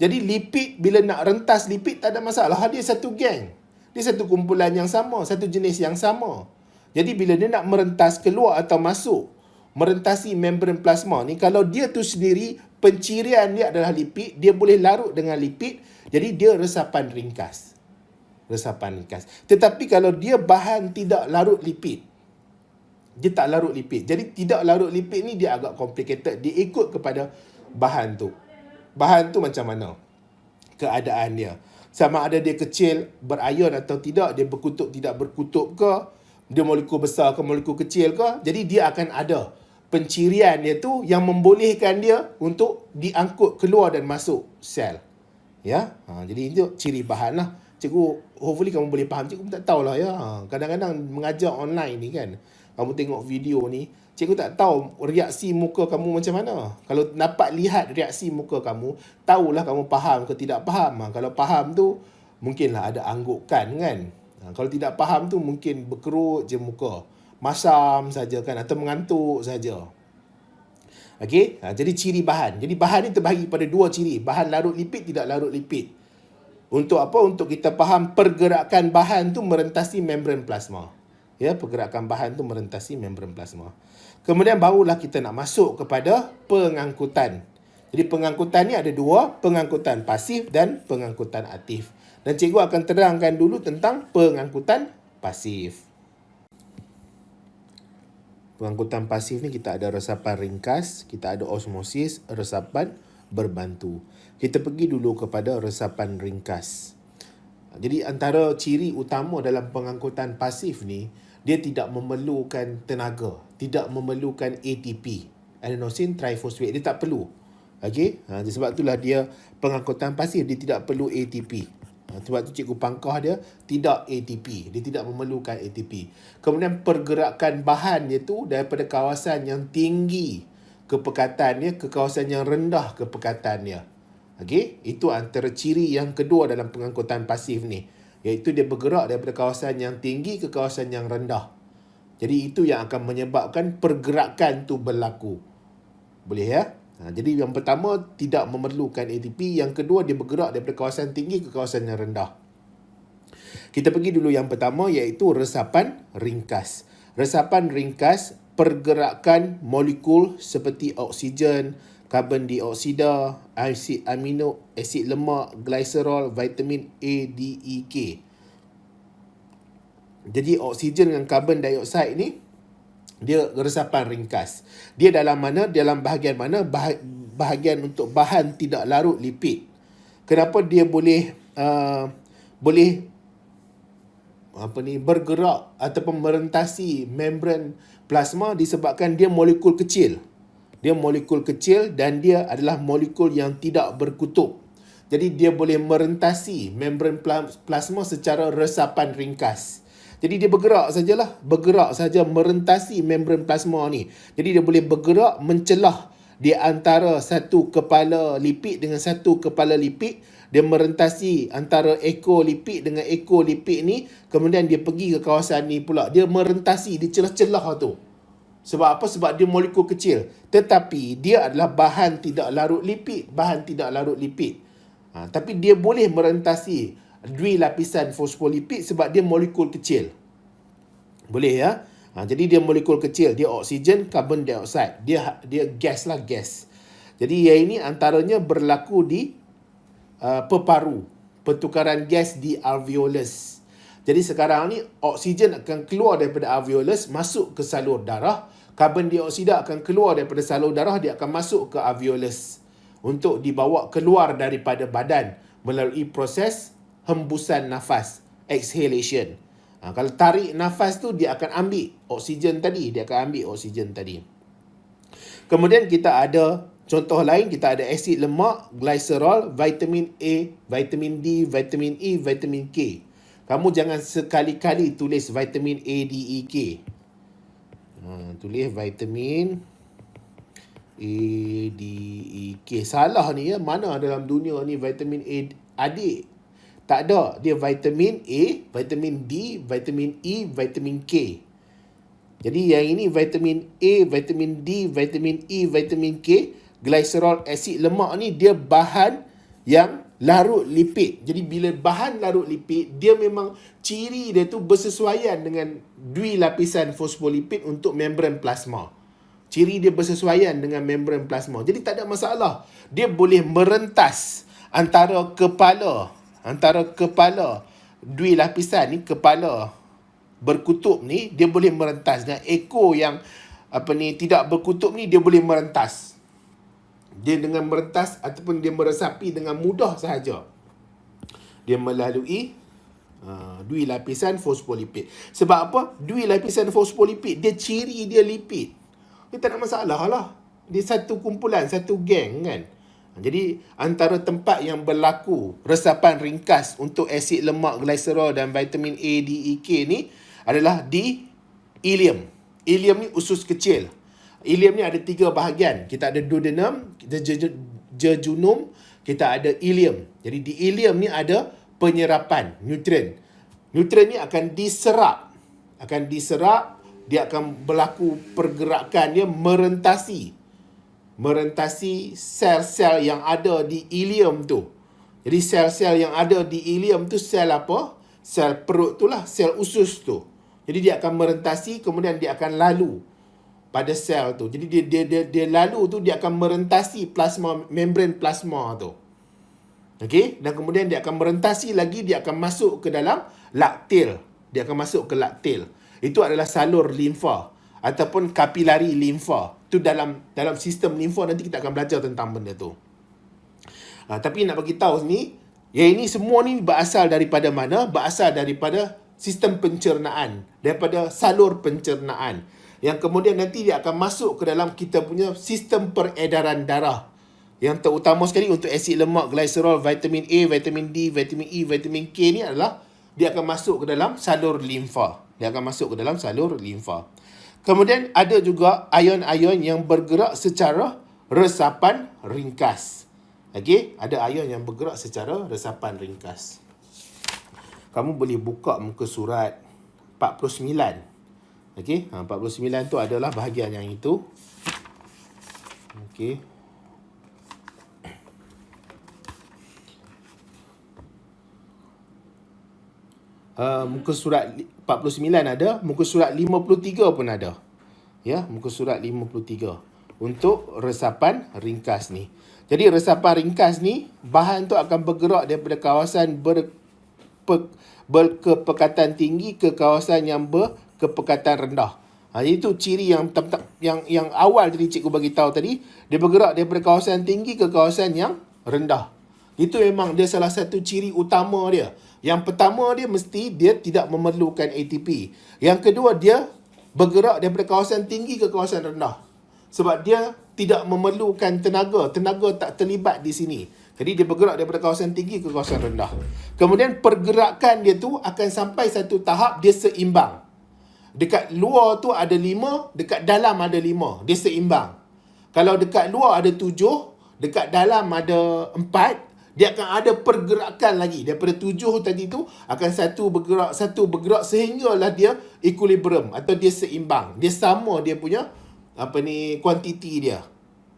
Jadi lipid bila nak rentas lipid tak ada masalah. Dia satu geng. Dia satu kumpulan yang sama, satu jenis yang sama. Jadi bila dia nak merentas keluar atau masuk, merentasi membran plasma ni, kalau dia tu sendiri pencirian dia adalah lipid, dia boleh larut dengan lipid, jadi dia resapan ringkas. Resapan ringkas. Tetapi kalau dia bahan tidak larut lipid, dia tak larut lipid. Jadi tidak larut lipid ni dia agak complicated. Dia ikut kepada bahan tu. Bahan tu macam mana keadaan dia. Sama ada dia kecil, berion atau tidak, dia berkutub tidak berkutub ke, dia molekul besar ke molekul kecil ke. Jadi dia akan ada pencirian dia tu yang membolehkan dia untuk diangkut keluar dan masuk sel. Ya, jadi itu ciri bahan lah. Cikgu, hopefully kamu boleh faham. Cikgu pun tak tahulah ya. Kadang-kadang mengajar online ni kan, kamu tengok video ni, cikgu tak tahu reaksi muka kamu macam mana. Kalau dapat lihat reaksi muka kamu, tahulah kamu faham ke tidak faham. Kalau faham tu, mungkinlah ada anggukan kan. Kalau tidak faham tu, mungkin berkerut je muka. Masam saja kan, atau mengantuk saja. Okey, jadi ciri bahan. Jadi bahan ni terbahagi pada dua ciri. Bahan larut lipid, tidak larut lipid. Untuk apa? Untuk kita faham pergerakan bahan tu merentasi membran plasma. Ya, pergerakan bahan tu merentasi membran plasma. Kemudian barulah kita nak masuk kepada pengangkutan. Jadi pengangkutan ni ada dua, pengangkutan pasif dan pengangkutan aktif. Dan cikgu akan terangkan dulu tentang pengangkutan pasif. Pengangkutan pasif ni kita ada resapan ringkas, kita ada osmosis, resapan berbantu. Kita pergi dulu kepada resapan ringkas. Jadi antara ciri utama dalam pengangkutan pasif ni, dia tidak memerlukan tenaga, tidak memerlukan ATP, adenosine triphosphate, dia tak perlu. Okey, sebab itulah dia pengangkutan pasif, dia tidak perlu ATP. Sebab tu Cikgu Pangkah dia tidak ATP, dia tidak memerlukan ATP. Kemudian pergerakan bahan dia tu daripada kawasan yang tinggi kepekatannya ke kawasan yang rendah kepekatannya. Okey, itu antara ciri yang kedua dalam pengangkutan pasif ni, iaitu dia bergerak daripada kawasan yang tinggi ke kawasan yang rendah. Jadi itu yang akan menyebabkan pergerakan tu berlaku. Boleh ya? Jadi yang pertama tidak memerlukan ATP, yang kedua dia bergerak daripada kawasan tinggi ke kawasan yang rendah. Kita pergi dulu yang pertama, iaitu resapan ringkas. Resapan ringkas, pergerakan molekul seperti oksigen, karbon dioksida, asid amino, asid lemak, glycerol, vitamin A, D, E, K. Jadi oksigen dengan karbon dioksida ni dia resapan ringkas. Dia dalam mana? Dalam bahagian mana? Bahagian untuk bahan tidak larut lipid. Kenapa dia boleh bergerak ataupun merentasi membran plasma? Disebabkan dia molekul kecil. Dia molekul kecil dan dia adalah molekul yang tidak berkutub. Jadi dia boleh merentasi membran plasma secara resapan ringkas. Jadi dia bergerak sajalah, bergerak saja merentasi membran plasma ni. Jadi dia boleh bergerak mencelah di antara satu kepala lipid dengan satu kepala lipid. Dia merentasi antara ekolipid dengan ekolipid ni, kemudian dia pergi ke kawasan ni pula. Dia merentasi di celah-celah tu. Sebab apa? Sebab dia molekul kecil. Tetapi dia adalah bahan tidak larut lipid. Bahan tidak larut lipid. Tapi dia boleh merentasi dui lapisan fosfolipid sebab dia molekul kecil. Boleh ya? Jadi dia molekul kecil. Dia oksigen, karbon dioksida. Dia gas lah, gas. Jadi yang ini antaranya berlaku di peparu. Pertukaran gas di alveolus. Jadi sekarang ni oksigen akan keluar daripada alveolus masuk ke salur darah. Karbon dioksida akan keluar daripada salur darah, dia akan masuk ke alveolus untuk dibawa keluar daripada badan melalui proses hembusan nafas, exhalation. Kalau tarik nafas tu dia akan ambil oksigen tadi, Kemudian kita ada contoh lain, kita ada asid lemak, glycerol, vitamin A, vitamin D, vitamin E, vitamin K. Kamu jangan sekali-kali tulis vitamin A, D, E, K. Tulis vitamin A, D, E, K. Salah ni ya. Mana dalam dunia ni vitamin A, adik? Tak ada. Dia vitamin A, vitamin D, vitamin E, vitamin K. Jadi yang ini vitamin A, vitamin D, vitamin E, vitamin K. Glycerol, asid lemak ni dia bahan yang larut lipid. Jadi bila bahan larut lipid, dia memang ciri dia tu bersesuaian dengan dui lapisan fosfolipid untuk membran plasma. Ciri dia bersesuaian dengan membran plasma. Jadi tak ada masalah. Dia boleh merentas antara kepala dui lapisan ni, kepala berkutub ni, dia boleh merentas. Dan ekor yang tidak berkutub ni, dia boleh merentas. Dia dengan merentas ataupun dia meresapi dengan mudah sahaja. Dia melalui dui lapisan fosfolipid. Sebab apa? Dui lapisan fosfolipid, dia ciri dia lipid. Dia tak ada masalah lah. Dia satu kumpulan, satu geng kan. Jadi antara tempat yang berlaku resapan ringkas untuk asid lemak, glycerol dan vitamin A, D, E, K ni adalah di ileum. Ileum ni usus kecil. Ileum ni ada 3 bahagian. Kita ada duodenum, kita jejunum, kita ada ileum. Jadi di ileum ni ada penyerapan nutrien. Nutrien ni akan diserap. Dia akan berlaku pergerakan dia merentasi sel-sel yang ada di ileum tu. Jadi sel-sel yang ada di ileum tu sel apa? Sel perut tu lah, sel usus tu. Jadi dia akan merentasi, kemudian dia akan lalu pada sel tu. Jadi dia lalu tu, dia akan merentasi membran plasma tu. Okey, dan kemudian dia akan merentasi lagi, dia akan masuk ke dalam laktil. Itu adalah salur limfa. ataupun kapilari limfa. Tu dalam sistem limfa, nanti kita akan belajar tentang benda tu. Tapi nak bagi tahu ni, yang ini semua ni berasal daripada mana? Berasal daripada sistem pencernaan, daripada salur pencernaan, yang kemudian nanti dia akan masuk ke dalam kita punya sistem peredaran darah, yang terutama sekali untuk asid lemak, glycerol, vitamin A, vitamin D, vitamin E, vitamin K ni adalah dia akan masuk ke dalam salur limfa. Dia akan masuk ke dalam salur limfa. Kemudian ada juga ion-ion yang bergerak secara resapan ringkas. Okey, ada ion yang bergerak secara resapan ringkas. Kamu boleh buka muka surat 49. Okey, 49 tu adalah bahagian yang itu. Okey. Muka surat 49 ada, muka surat 53 pun ada. Ya, muka surat 53 untuk resapan ringkas ni. Jadi resapan ringkas ni, bahan tu akan bergerak daripada kawasan berkepekatan tinggi ke kawasan yang berkepekatan rendah. Itu ciri yang awal tadi cikgu bagi tahu tadi, dia bergerak daripada kawasan tinggi ke kawasan yang rendah. Itu memang dia salah satu ciri utama dia. Yang pertama, dia mesti dia tidak memerlukan ATP. Yang kedua, dia bergerak daripada kawasan tinggi ke kawasan rendah. Sebab dia tidak memerlukan tenaga. Tenaga tak terlibat di sini. Jadi dia bergerak daripada kawasan tinggi ke kawasan rendah. Kemudian pergerakan dia tu akan sampai satu tahap dia seimbang. Dekat luar tu ada 5, dekat dalam ada 5. Dia seimbang. Kalau dekat luar ada 7, dekat dalam ada 4, dia akan ada pergerakan lagi. Daripada 7 tadi tu, akan satu bergerak sehinggalah dia equilibrium atau dia seimbang. Dia sama dia punya kuantiti dia.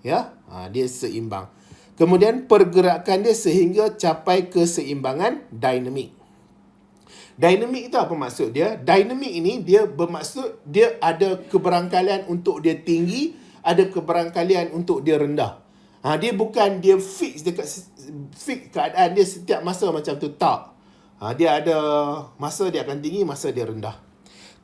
Ya, dia seimbang. Kemudian pergerakan dia sehingga capai keseimbangan dinamik. Dinamik itu apa maksud dia? Dinamik ini dia bermaksud dia ada keberangkalian untuk dia tinggi, ada keberangkalian untuk dia rendah. Dia bukan dia fix keadaan dia setiap masa macam tu, tak. Dia ada masa dia akan tinggi, masa dia rendah.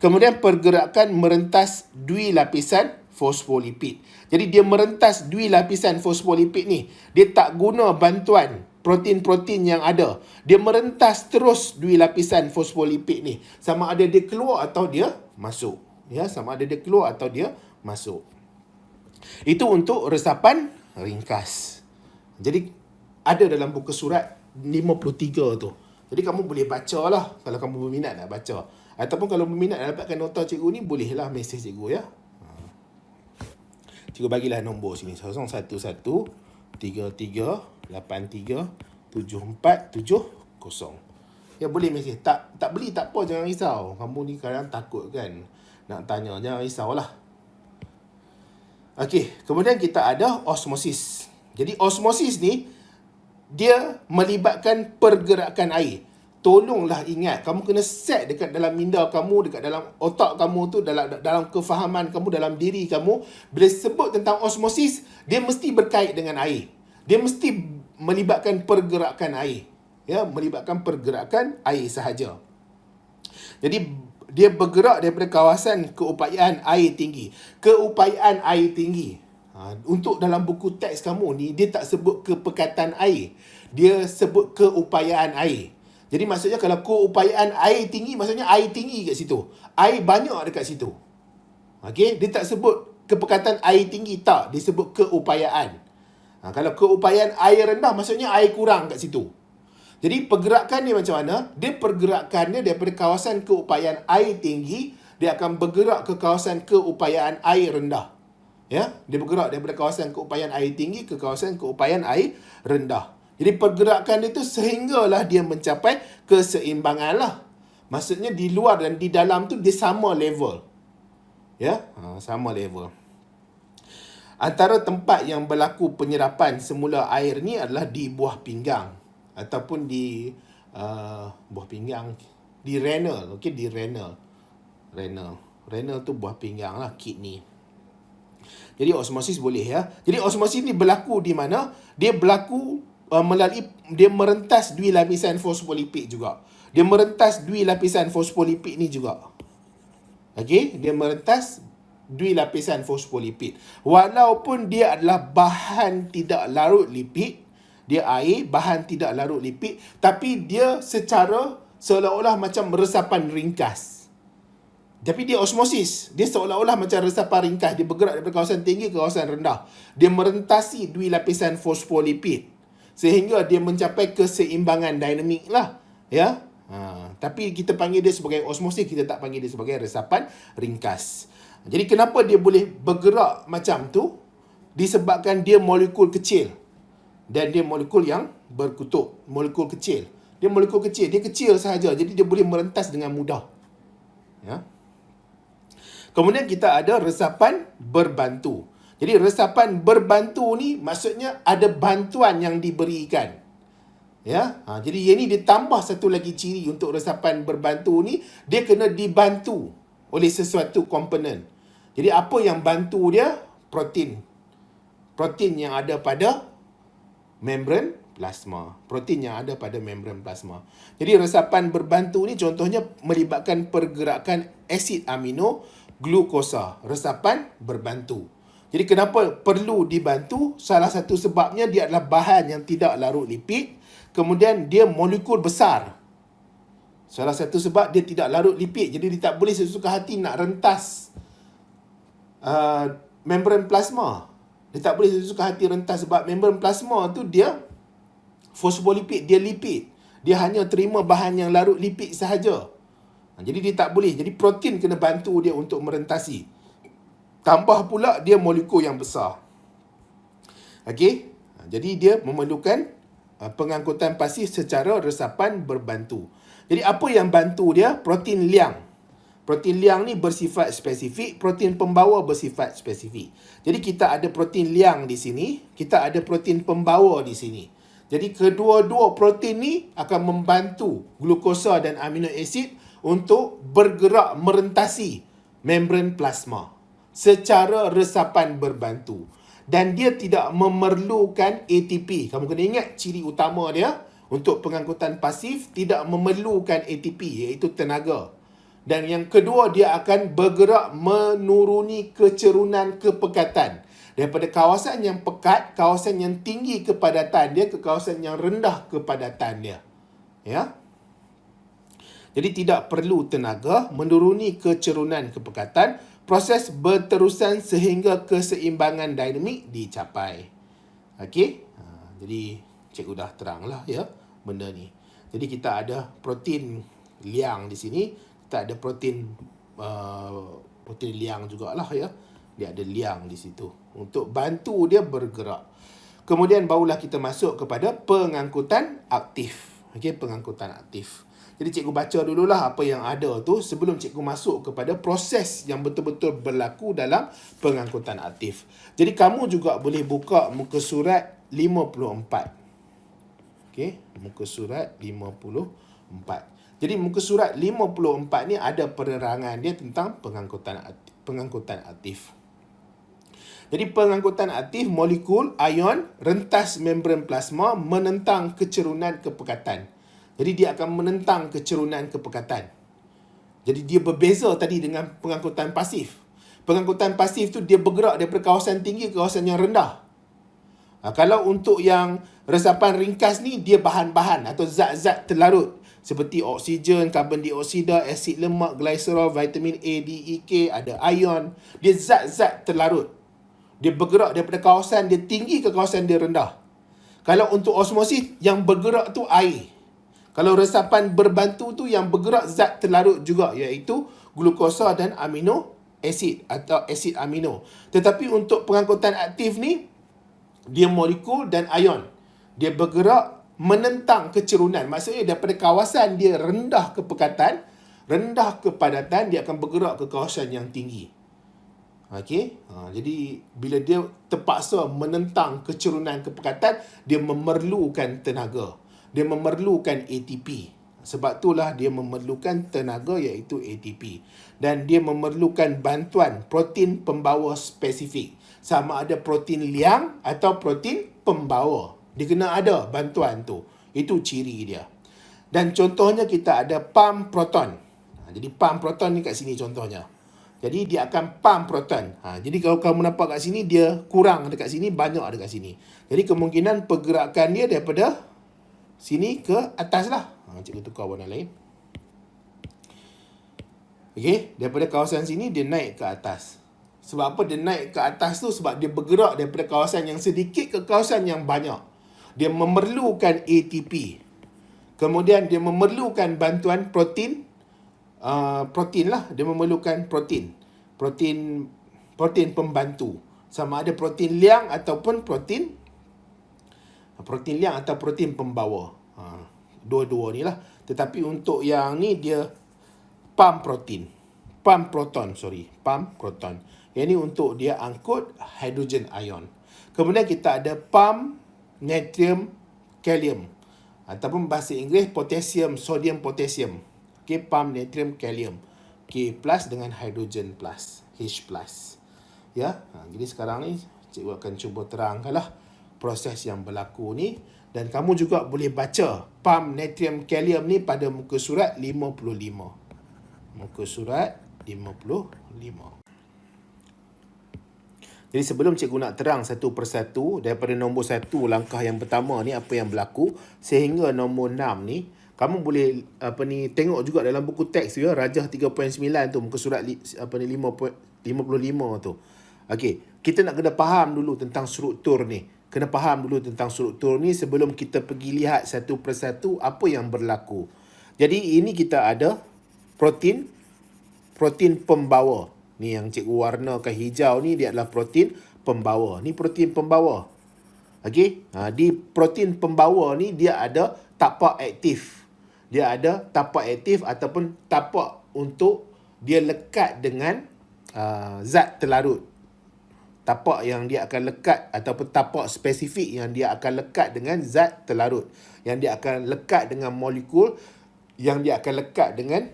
Kemudian pergerakan merentas dui lapisan fosfolipid. Jadi dia merentas dui lapisan fosfolipid ni. Dia tak guna bantuan protein-protein yang ada. Dia merentas terus dui lapisan fosfolipid ni. Sama ada dia keluar atau dia masuk. Ya, sama ada dia keluar atau dia masuk. Itu untuk resapan ringkas. Jadi ada dalam buku surat 53 tu. Jadi kamu boleh baca lah kalau kamu berminat nak baca. Ataupun kalau berminat nak dapatkan nota cikgu ni, bolehlah mesej cikgu ya. Cikgu bagilah nombor sini. 011 33 83 7470. Ya, boleh mesej. Tak beli tak apa, jangan risau. Kamu ni kadang takut kan nak tanya, jangan risaulah. Okey, kemudian kita ada osmosis. Jadi osmosis ni dia melibatkan pergerakan air. Tolonglah ingat, kamu kena set dekat dalam minda kamu, dekat dalam otak kamu tu, dalam kefahaman kamu, dalam diri kamu, bila sebut tentang osmosis, dia mesti berkait dengan air. Dia mesti melibatkan pergerakan air. Ya, melibatkan pergerakan air sahaja. Jadi dia bergerak daripada kawasan keupayaan air tinggi. Keupayaan air tinggi. Untuk dalam buku teks kamu ni, dia tak sebut kepekatan air. Dia sebut keupayaan air. Jadi maksudnya kalau keupayaan air tinggi, maksudnya air tinggi kat situ. Air banyak dekat situ. Okey, dia tak sebut kepekatan air tinggi, tak. Dia sebut keupayaan. Kalau keupayaan air rendah, maksudnya air kurang kat situ. Jadi pergerakan ni macam mana? Dia pergerakannya daripada kawasan keupayaan air tinggi, dia akan bergerak ke kawasan keupayaan air rendah. Ya, dia bergerak daripada kawasan keupayaan air tinggi ke kawasan keupayaan air rendah. Jadi pergerakan dia tu sehinggalah dia mencapai keseimbangan lah. Maksudnya di luar dan di dalam tu dia sama level. Ya, sama level. Antara tempat yang berlaku penyerapan semula air ni adalah di buah pinggang ataupun di buah pinggang, di renal. Okey, di renal. Renal tu buah pinggang lah, kidney. Jadi osmosis boleh ya. Jadi osmosis ni berlaku di mana? Dia berlaku melalui, dia merentas dui lapisan fosfolipid juga. Dia merentas dui lapisan fosfolipid ni juga. Okey, dia merentas dwilapisan fosfolipid. Walaupun dia adalah bahan tidak larut lipid, dia air, bahan tidak larut lipid, tapi dia secara seolah-olah macam resapan ringkas. Tapi dia osmosis. Dia seolah-olah macam resapan ringkas. Dia bergerak daripada kawasan tinggi ke kawasan rendah. Dia merentasi dwilapisan fosfolipid sehingga dia mencapai keseimbangan dinamik lah. Ya. Tapi kita panggil dia sebagai osmosis, kita tak panggil dia sebagai resapan ringkas. Jadi kenapa dia boleh bergerak macam tu? Disebabkan dia molekul kecil. Dan dia molekul yang berkutub. Molekul kecil. Dia molekul kecil. Dia kecil sahaja. Jadi dia boleh merentas dengan mudah. Ya. Kemudian kita ada resapan berbantu. Jadi resapan berbantu ni maksudnya ada bantuan yang diberikan. Ya, jadi ini ditambah satu lagi ciri untuk resapan berbantu ni, dia kena dibantu oleh sesuatu komponen. Jadi apa yang bantu dia? Protein. Protein yang ada pada membran plasma. Protein yang ada pada membran plasma. Jadi resapan berbantu ni contohnya melibatkan pergerakan asid amino glukosa. Resapan berbantu. Jadi kenapa perlu dibantu? Salah satu sebabnya dia adalah bahan yang tidak larut lipid. Kemudian dia molekul besar. Salah satu sebab dia tidak larut lipid. Jadi dia tak boleh sesuka hati nak rentas membran plasma. Dia tak boleh sesuka hati rentas sebab membran plasma tu dia fosfolipid, dia lipid. Dia hanya terima bahan yang larut lipid sahaja. Jadi dia tak boleh. Jadi protein kena bantu dia untuk merentasi. Tambah pula dia molekul yang besar. Okey. Jadi dia memerlukan pengangkutan pasif secara resapan berbantu. Jadi apa yang bantu dia? Protein liang. Protein liang ni bersifat spesifik, protein pembawa bersifat spesifik. Jadi kita ada protein liang di sini, kita ada protein pembawa di sini. Jadi kedua-dua protein ni akan membantu glukosa dan amino asid untuk bergerak merentasi membran plasma secara resapan berbantu. Dan dia tidak memerlukan ATP. Kamu kena ingat ciri utama dia untuk pengangkutan pasif tidak memerlukan ATP iaitu tenaga. Dan yang kedua dia akan bergerak menuruni kecerunan kepekatan. Daripada kawasan yang pekat, kawasan yang tinggi kepadatan dia ke kawasan yang rendah kepadatan dia. Ya. Jadi tidak perlu tenaga menuruni kecerunan kepekatan. Proses berterusan sehingga keseimbangan dinamik dicapai. Okey? Jadi cikgu dah teranglah ya benda ni. Jadi kita ada protein liang di sini, kita ada protein protein liang jugalah ya. Dia ada liang di situ untuk bantu dia bergerak. Kemudian barulah kita masuk kepada pengangkutan aktif. Okey, pengangkutan aktif. Jadi cikgu baca dululah apa yang ada tu sebelum cikgu masuk kepada proses yang betul-betul berlaku dalam pengangkutan aktif. Jadi kamu juga boleh buka muka surat 54. Okey, muka surat 54. Jadi muka surat 54 ni ada penerangan dia tentang pengangkutan aktif. Jadi pengangkutan aktif molekul ion rentas membran plasma menentang kecerunan kepekatan. Jadi dia akan menentang kecerunan kepekatan. Jadi dia berbeza tadi dengan pengangkutan pasif. Pengangkutan pasif tu dia bergerak daripada kawasan tinggi ke kawasan yang rendah. Kalau untuk yang resapan ringkas ni, dia bahan-bahan atau zat-zat terlarut. Seperti oksigen, karbon dioksida, asid lemak, glycerol, vitamin A, D, E, K, ada ion. Dia zat-zat terlarut. Dia bergerak daripada kawasan dia tinggi ke kawasan dia rendah. Kalau untuk osmosis, yang bergerak tu air. Kalau resapan berbantu tu yang bergerak zat terlarut juga iaitu glukosa dan amino asid atau asid amino. Tetapi untuk pengangkutan aktif ni dia molekul dan ion. Dia bergerak menentang kecerunan. Maksudnya daripada kawasan dia rendah kepekatan, rendah kepadatan, dia akan bergerak ke kawasan yang tinggi. Okey. Jadi bila dia terpaksa menentang kecerunan kepekatan, dia memerlukan tenaga. Dia memerlukan ATP. Sebab itulah dia memerlukan tenaga iaitu ATP. Dan dia memerlukan bantuan protein pembawa spesifik. Sama ada protein liang atau protein pembawa. Dia kena ada bantuan tu. Itu ciri dia. Dan contohnya kita ada pump proton. Jadi pump proton ni kat sini contohnya. Jadi dia akan pump proton. Jadi kalau kamu nampak kat sini, dia kurang dekat sini, banyak dekat sini. Jadi kemungkinan pergerakan dia daripada sini ke atas lah. Cikgu tukar warna lain. Okey, daripada kawasan sini dia naik ke atas. Sebab apa dia naik ke atas tu? Sebab dia bergerak daripada kawasan yang sedikit ke kawasan yang banyak. Dia memerlukan ATP. Kemudian dia memerlukan bantuan protein. Protein lah. Dia memerlukan protein pembantu. Sama ada protein liang ataupun protein liang atau protein pembawa. Dua-dua ni lah. Tetapi untuk yang ni dia pump proton. Yang ni untuk dia angkut hydrogen ion. Kemudian kita ada pump natrium kalium ataupun bahasa Inggeris sodium potassium. Okey, pump natrium kalium. K+ dengan hydrogen plus, H+. Ya. Jadi sekarang ni cikgu akan cuba terangkanlah proses yang berlaku ni, dan kamu juga boleh baca pump natrium kalium ni pada muka surat 55. Muka surat 55. Jadi sebelum cikgu nak terang satu persatu, daripada nombor 1 langkah yang pertama ni apa yang berlaku sehingga nombor 6 ni, kamu boleh tengok juga dalam buku teks tu ya, Rajah 3.9 tu, muka surat 55 tu. Okey, kita nak kena faham dulu tentang struktur ni. Sebelum kita pergi lihat satu persatu apa yang berlaku. Jadi ini kita ada protein pembawa. Ni yang cikgu warnakan hijau ni, dia adalah protein pembawa. Ni protein pembawa. Okey, di protein pembawa ni dia ada tapak aktif. Ataupun tapak untuk dia lekat dengan zat terlarut. Tapak yang dia akan lekat ataupun tapak spesifik yang dia akan lekat dengan zat terlarut. Yang dia akan lekat dengan molekul, yang dia akan lekat dengan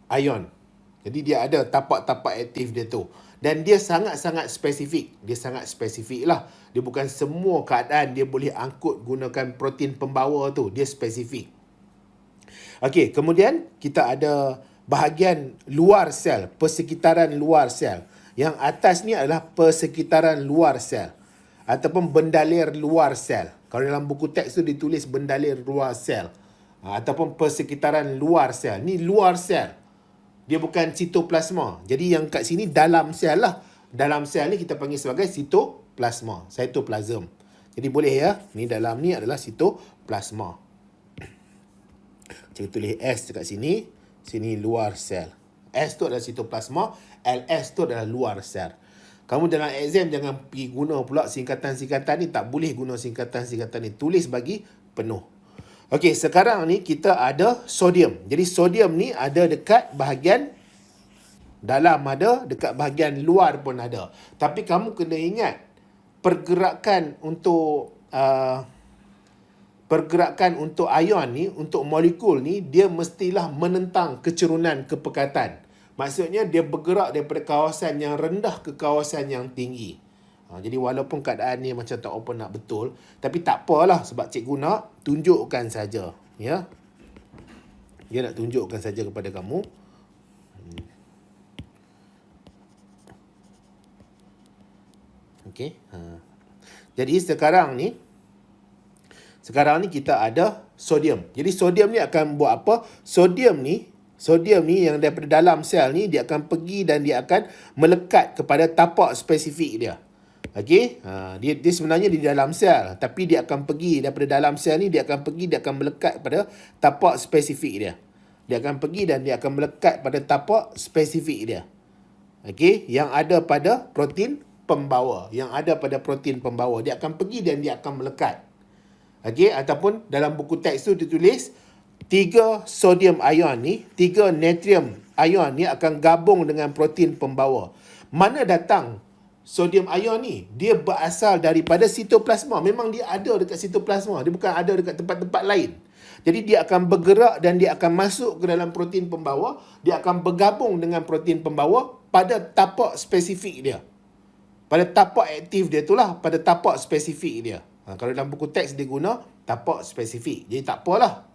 ion. Jadi dia ada tapak-tapak aktif dia tu. Dan dia sangat-sangat spesifik. Lah. Dia bukan semua keadaan dia boleh angkut gunakan protein pembawa tu. Dia spesifik. Okey, kemudian kita ada bahagian luar sel, persekitaran luar sel. Yang atas ni adalah persekitaran luar sel ataupun bendalir luar sel. Kalau dalam buku teks tu ditulis bendalir luar sel ataupun persekitaran luar sel. Ni luar sel. Dia bukan sitoplasma. Jadi yang kat sini dalam sel lah. Dalam sel ni kita panggil sebagai sitoplasma, cytoplasm. Jadi boleh ya. Ni dalam ni adalah sitoplasma. Cikgu tulis S dekat sini. Sini luar sel. S tu adalah sitoplasma, LS tu adalah luar sel. Kamu dalam exam jangan pergi guna pula singkatan-singkatan ni. Tak boleh guna singkatan-singkatan ni. Tulis bagi penuh. Okey, sekarang ni kita ada sodium. Jadi sodium ni ada dekat bahagian dalam ada, dekat bahagian luar pun ada. Tapi kamu kena ingat, pergerakan untuk ion ni, untuk molekul ni, dia mestilah menentang kecerunan kepekatan. Maksudnya dia bergerak daripada kawasan yang rendah ke kawasan yang tinggi. Jadi walaupun keadaan ni macam tak open nak betul, tapi tak apalah sebab cikgu nak tunjukkan saja. Ya. Dia nak tunjukkan saja kepada kamu. Okey. Jadi sekarang ni kita ada sodium. Jadi sodium ni akan buat apa? Sodium ni yang daripada dalam sel ni, dia akan pergi dan dia akan melekat kepada tapak spesifik dia. Okey, dia sebenarnya di dalam sel, tapi dia akan pergi daripada dalam sel ni, dia akan melekat pada tapak spesifik dia. Dia akan pergi dan dia akan melekat pada tapak spesifik dia. Okey, yang ada pada protein pembawa. Dia akan pergi dan dia akan melekat. Okey, ataupun dalam buku teks tu ditulis 3 sodium ion ni, 3 natrium ion ni akan gabung dengan protein pembawa. Mana datang sodium ion ni? Dia berasal daripada sitoplasma. Memang dia ada dekat sitoplasma. Dia bukan ada dekat tempat-tempat lain. Jadi dia akan bergerak dan dia akan masuk ke dalam protein pembawa. Dia akan bergabung dengan protein pembawa pada tapak spesifik dia. Pada tapak aktif dia tu lah. Pada tapak spesifik dia. Kalau dalam buku teks dia guna tapak spesifik. Jadi tak apalah.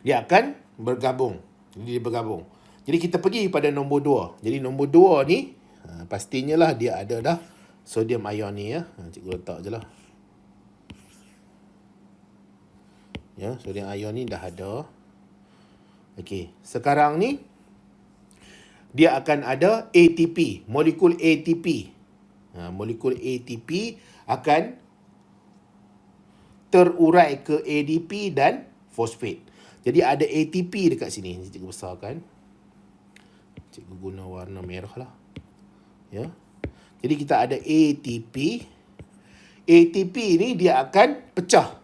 Dia akan bergabung. Jadi dia bergabung. Jadi kita pergi pada nombor 2. Jadi nombor 2 ni, pastinya lah dia ada dah sodium ion ni ya. Cikgu letak je lah. Ya, sodium ion ni dah ada. Okey, sekarang ni dia akan ada ATP, molekul ATP. Molekul ATP akan terurai ke ADP dan fosfat. Jadi ada ATP dekat sini. Cikgu besarkan. Cikgu guna warna merah lah. Ya. Jadi kita ada ATP. ATP ni dia akan pecah.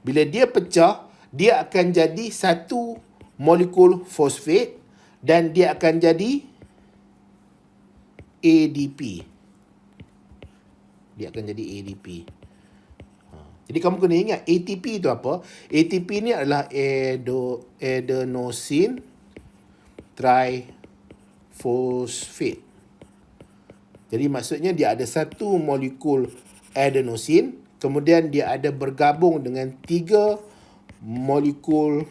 Bila dia pecah, dia akan jadi satu molekul fosfat dan dia akan jadi ADP. Dia akan jadi ADP. Jadi kamu kena ingat ATP itu apa? ATP ni adalah adenosine trifosfat. Jadi maksudnya dia ada satu molekul adenosine, kemudian dia ada bergabung dengan 3 molekul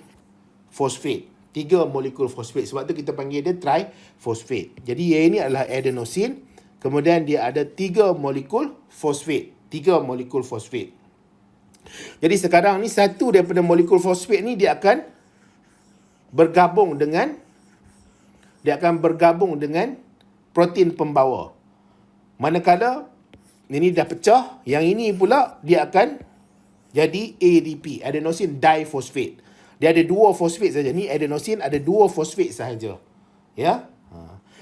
fosfat. 3 molekul fosfat. Sebab tu kita panggil dia trifosfat. Jadi yang ini adalah adenosine, kemudian dia ada 3 molekul fosfat. 3 molekul fosfat. Jadi sekarang ni satu daripada molekul fosfat ni dia akan bergabung dengan protein pembawa. Manakala ini dah pecah, yang ini pula dia akan jadi ADP, adenosine difosfat. Dia ada 2 fosfat saja. Ni adenosine ada 2 fosfat sahaja. Ya.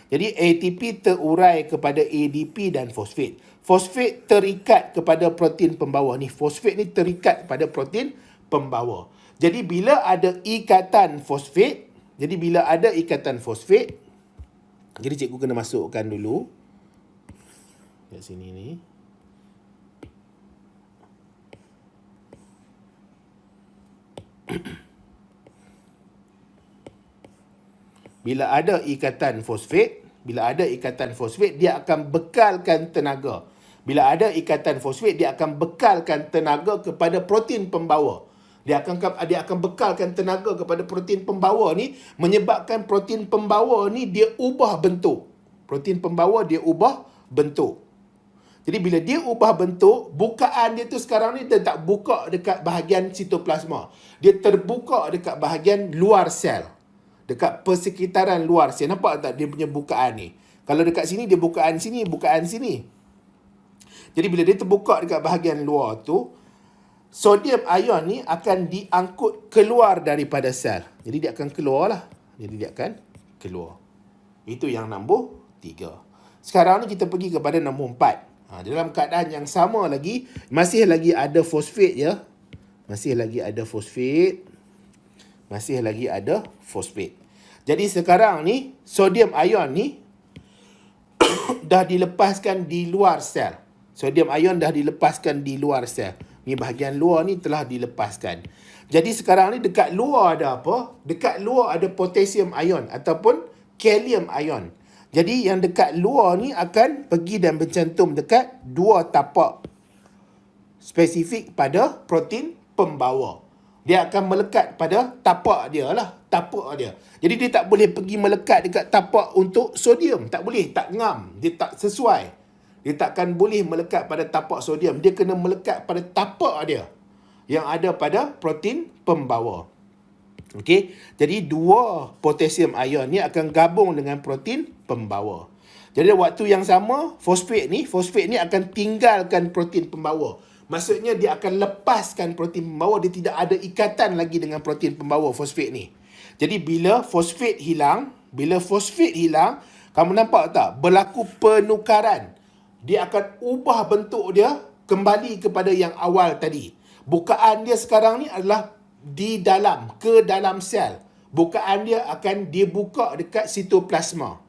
Jadi ATP terurai kepada ADP dan fosfat. Fosfat terikat kepada protein pembawa. Ni fosfat ni terikat kepada protein pembawa. Jadi bila ada ikatan fosfat, jadi cikgu kena masukkan dulu kat sini ni. Bila ada ikatan fosfat, dia akan bekalkan tenaga. Bila ada ikatan fosfat, dia akan bekalkan tenaga kepada protein pembawa. Dia akan bekalkan tenaga kepada protein pembawa ni, menyebabkan protein pembawa ni dia ubah bentuk. Jadi bila dia ubah bentuk, bukaan dia tu sekarang ni dia tak buka dekat bahagian sitoplasma. Dia terbuka dekat bahagian luar sel. Dekat persekitaran luar sel. Nampak tak dia punya bukaan ni? Kalau dekat sini, dia bukaan sini. Jadi bila dia terbuka dekat bahagian luar tu, sodium ion ni akan diangkut keluar daripada sel. Jadi dia akan keluar. Itu yang nombor 3. Sekarang ni kita pergi kepada nombor 4. Dalam keadaan yang sama lagi, masih lagi ada fosfat ya. Masih lagi ada fosfat. Jadi sekarang ni, sodium ion ni dah dilepaskan di luar sel. Ni bahagian luar ni telah dilepaskan. Jadi sekarang ni dekat luar ada apa? Dekat luar ada potassium ion ataupun kalium ion. Jadi yang dekat luar ni akan pergi dan bercantum dekat 2 tapak spesifik pada protein pembawa. Dia akan melekat pada tapak dia. Jadi dia tak boleh pergi melekat dekat tapak untuk sodium. Tak boleh, tak ngam. Dia tak sesuai. Dia takkan boleh melekat pada tapak sodium. Dia kena melekat pada tapak dia yang ada pada protein pembawa. Okey. Jadi 2 potassium ion ni akan gabung dengan protein pembawa. Jadi waktu yang sama, fosfat ni akan tinggalkan protein pembawa. Maksudnya dia akan lepaskan protein pembawa. Dia tidak ada ikatan lagi dengan protein pembawa fosfat ni. Jadi bila fosfat hilang, kamu nampak tak? Berlaku penukaran. Dia akan ubah bentuk dia kembali kepada yang awal tadi. Bukaan dia sekarang ni adalah ke dalam sel. Bukaan dia akan dibuka dekat sitoplasma.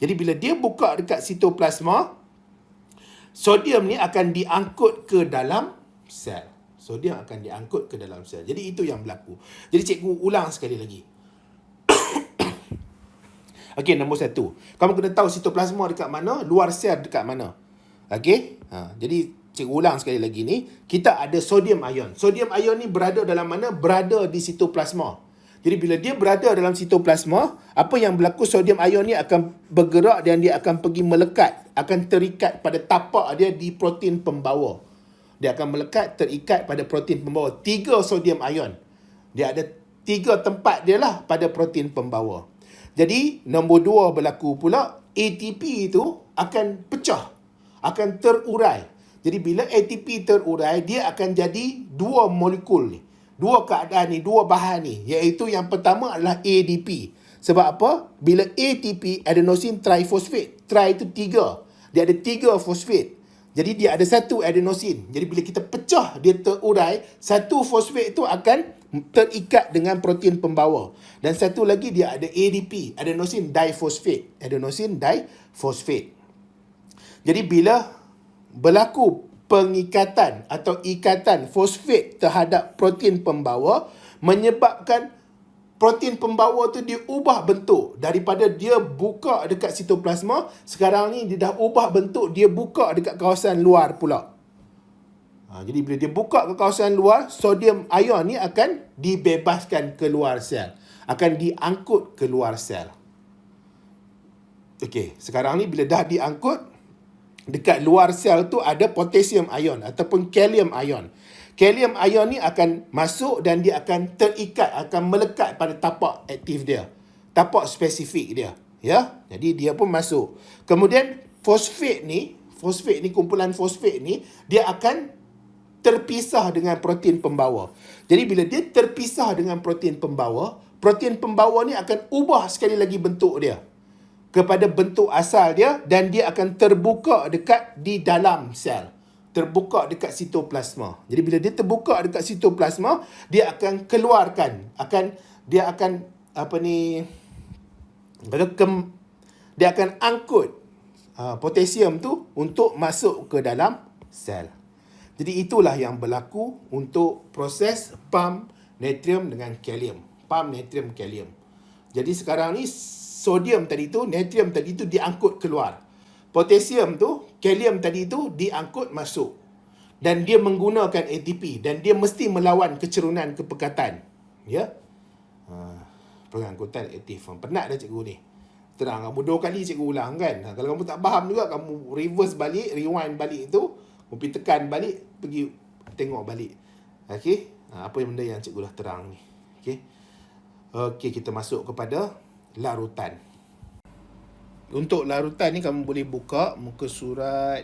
Jadi bila dia buka dekat sitoplasma, sodium ni akan diangkut ke dalam sel. Jadi itu yang berlaku. Jadi cikgu ulang sekali lagi. Okey, nombor 1. Kamu kena tahu sitoplasma dekat mana, luar sel dekat mana. Okey? Jadi cikgu ulang sekali lagi ni. Kita ada sodium ion. Sodium ion ni berada dalam mana? Berada di sitoplasma. Jadi bila dia berada dalam sitoplasma, apa yang berlaku, sodium ion ni akan bergerak dan dia akan pergi melekat, akan terikat pada tapak dia di protein pembawa. Dia akan melekat, terikat pada protein pembawa. 3 sodium ion. Dia ada 3 tempat dia lah pada protein pembawa. Jadi nombor 2 berlaku pula, ATP itu akan pecah, akan terurai. Jadi bila ATP terurai, dia akan jadi 2 molekul ni. 2 keadaan ni, 2 bahan ni. Iaitu yang pertama adalah ADP. Sebab apa? Bila ATP, adenosine trifosfate. Tri itu 3. Dia ada 3 fosfat. Jadi dia ada 1 adenosin. Jadi bila kita pecah, dia terurai, 1 fosfat itu akan terikat dengan protein pembawa. Dan satu lagi dia ada ADP, adenosine diphosphate. Adenosine diphosphate. Jadi bila berlaku pengikatan atau ikatan fosfat terhadap protein pembawa, menyebabkan protein pembawa tu dia ubah bentuk. Daripada dia buka dekat sitoplasma, sekarang ni dia dah ubah bentuk, dia buka dekat kawasan luar pula. Jadi bila dia buka ke kawasan luar, sodium ion ni akan dibebaskan keluar sel, akan diangkut keluar sel. Okey, sekarang ni bila dah diangkut, dekat luar sel tu ada potassium ion ataupun kalium ion. Kalium ion ni akan masuk dan dia akan terikat, akan melekat pada tapak aktif dia, tapak spesifik dia, ya. Jadi dia pun masuk. Kemudian fosfat ni, kumpulan fosfat ni, dia akan terpisah dengan protein pembawa. Jadi bila dia terpisah dengan protein pembawa ni akan ubah sekali lagi bentuk dia kepada bentuk asal dia, dan dia akan terbuka dekat di dalam sel, terbuka dekat sitoplasma. Jadi bila dia terbuka dekat sitoplasma, dia akan keluarkan, dia akan angkut potasium tu untuk masuk ke dalam sel. Jadi itulah yang berlaku untuk proses pump natrium dengan kalium. Pump natrium kalium. Jadi sekarang ni sodium tadi tu, natrium tadi tu diangkut keluar. Potasium tu, kalium tadi tu diangkut masuk. Dan dia menggunakan ATP dan dia mesti melawan kecerunan kepekatan. Ya. Pengangkutan aktif. Penat dah cikgu ni. Terang, kamu 2 kali cikgu ulang kan. Kalau kamu tak faham juga, kamu reverse balik, rewind balik tu. Pergi tekan balik, pergi tengok balik. Okey, apa yang benda yang cikgu dah terang ni. Okey, kita masuk kepada larutan. Untuk larutan ni kamu boleh buka muka surat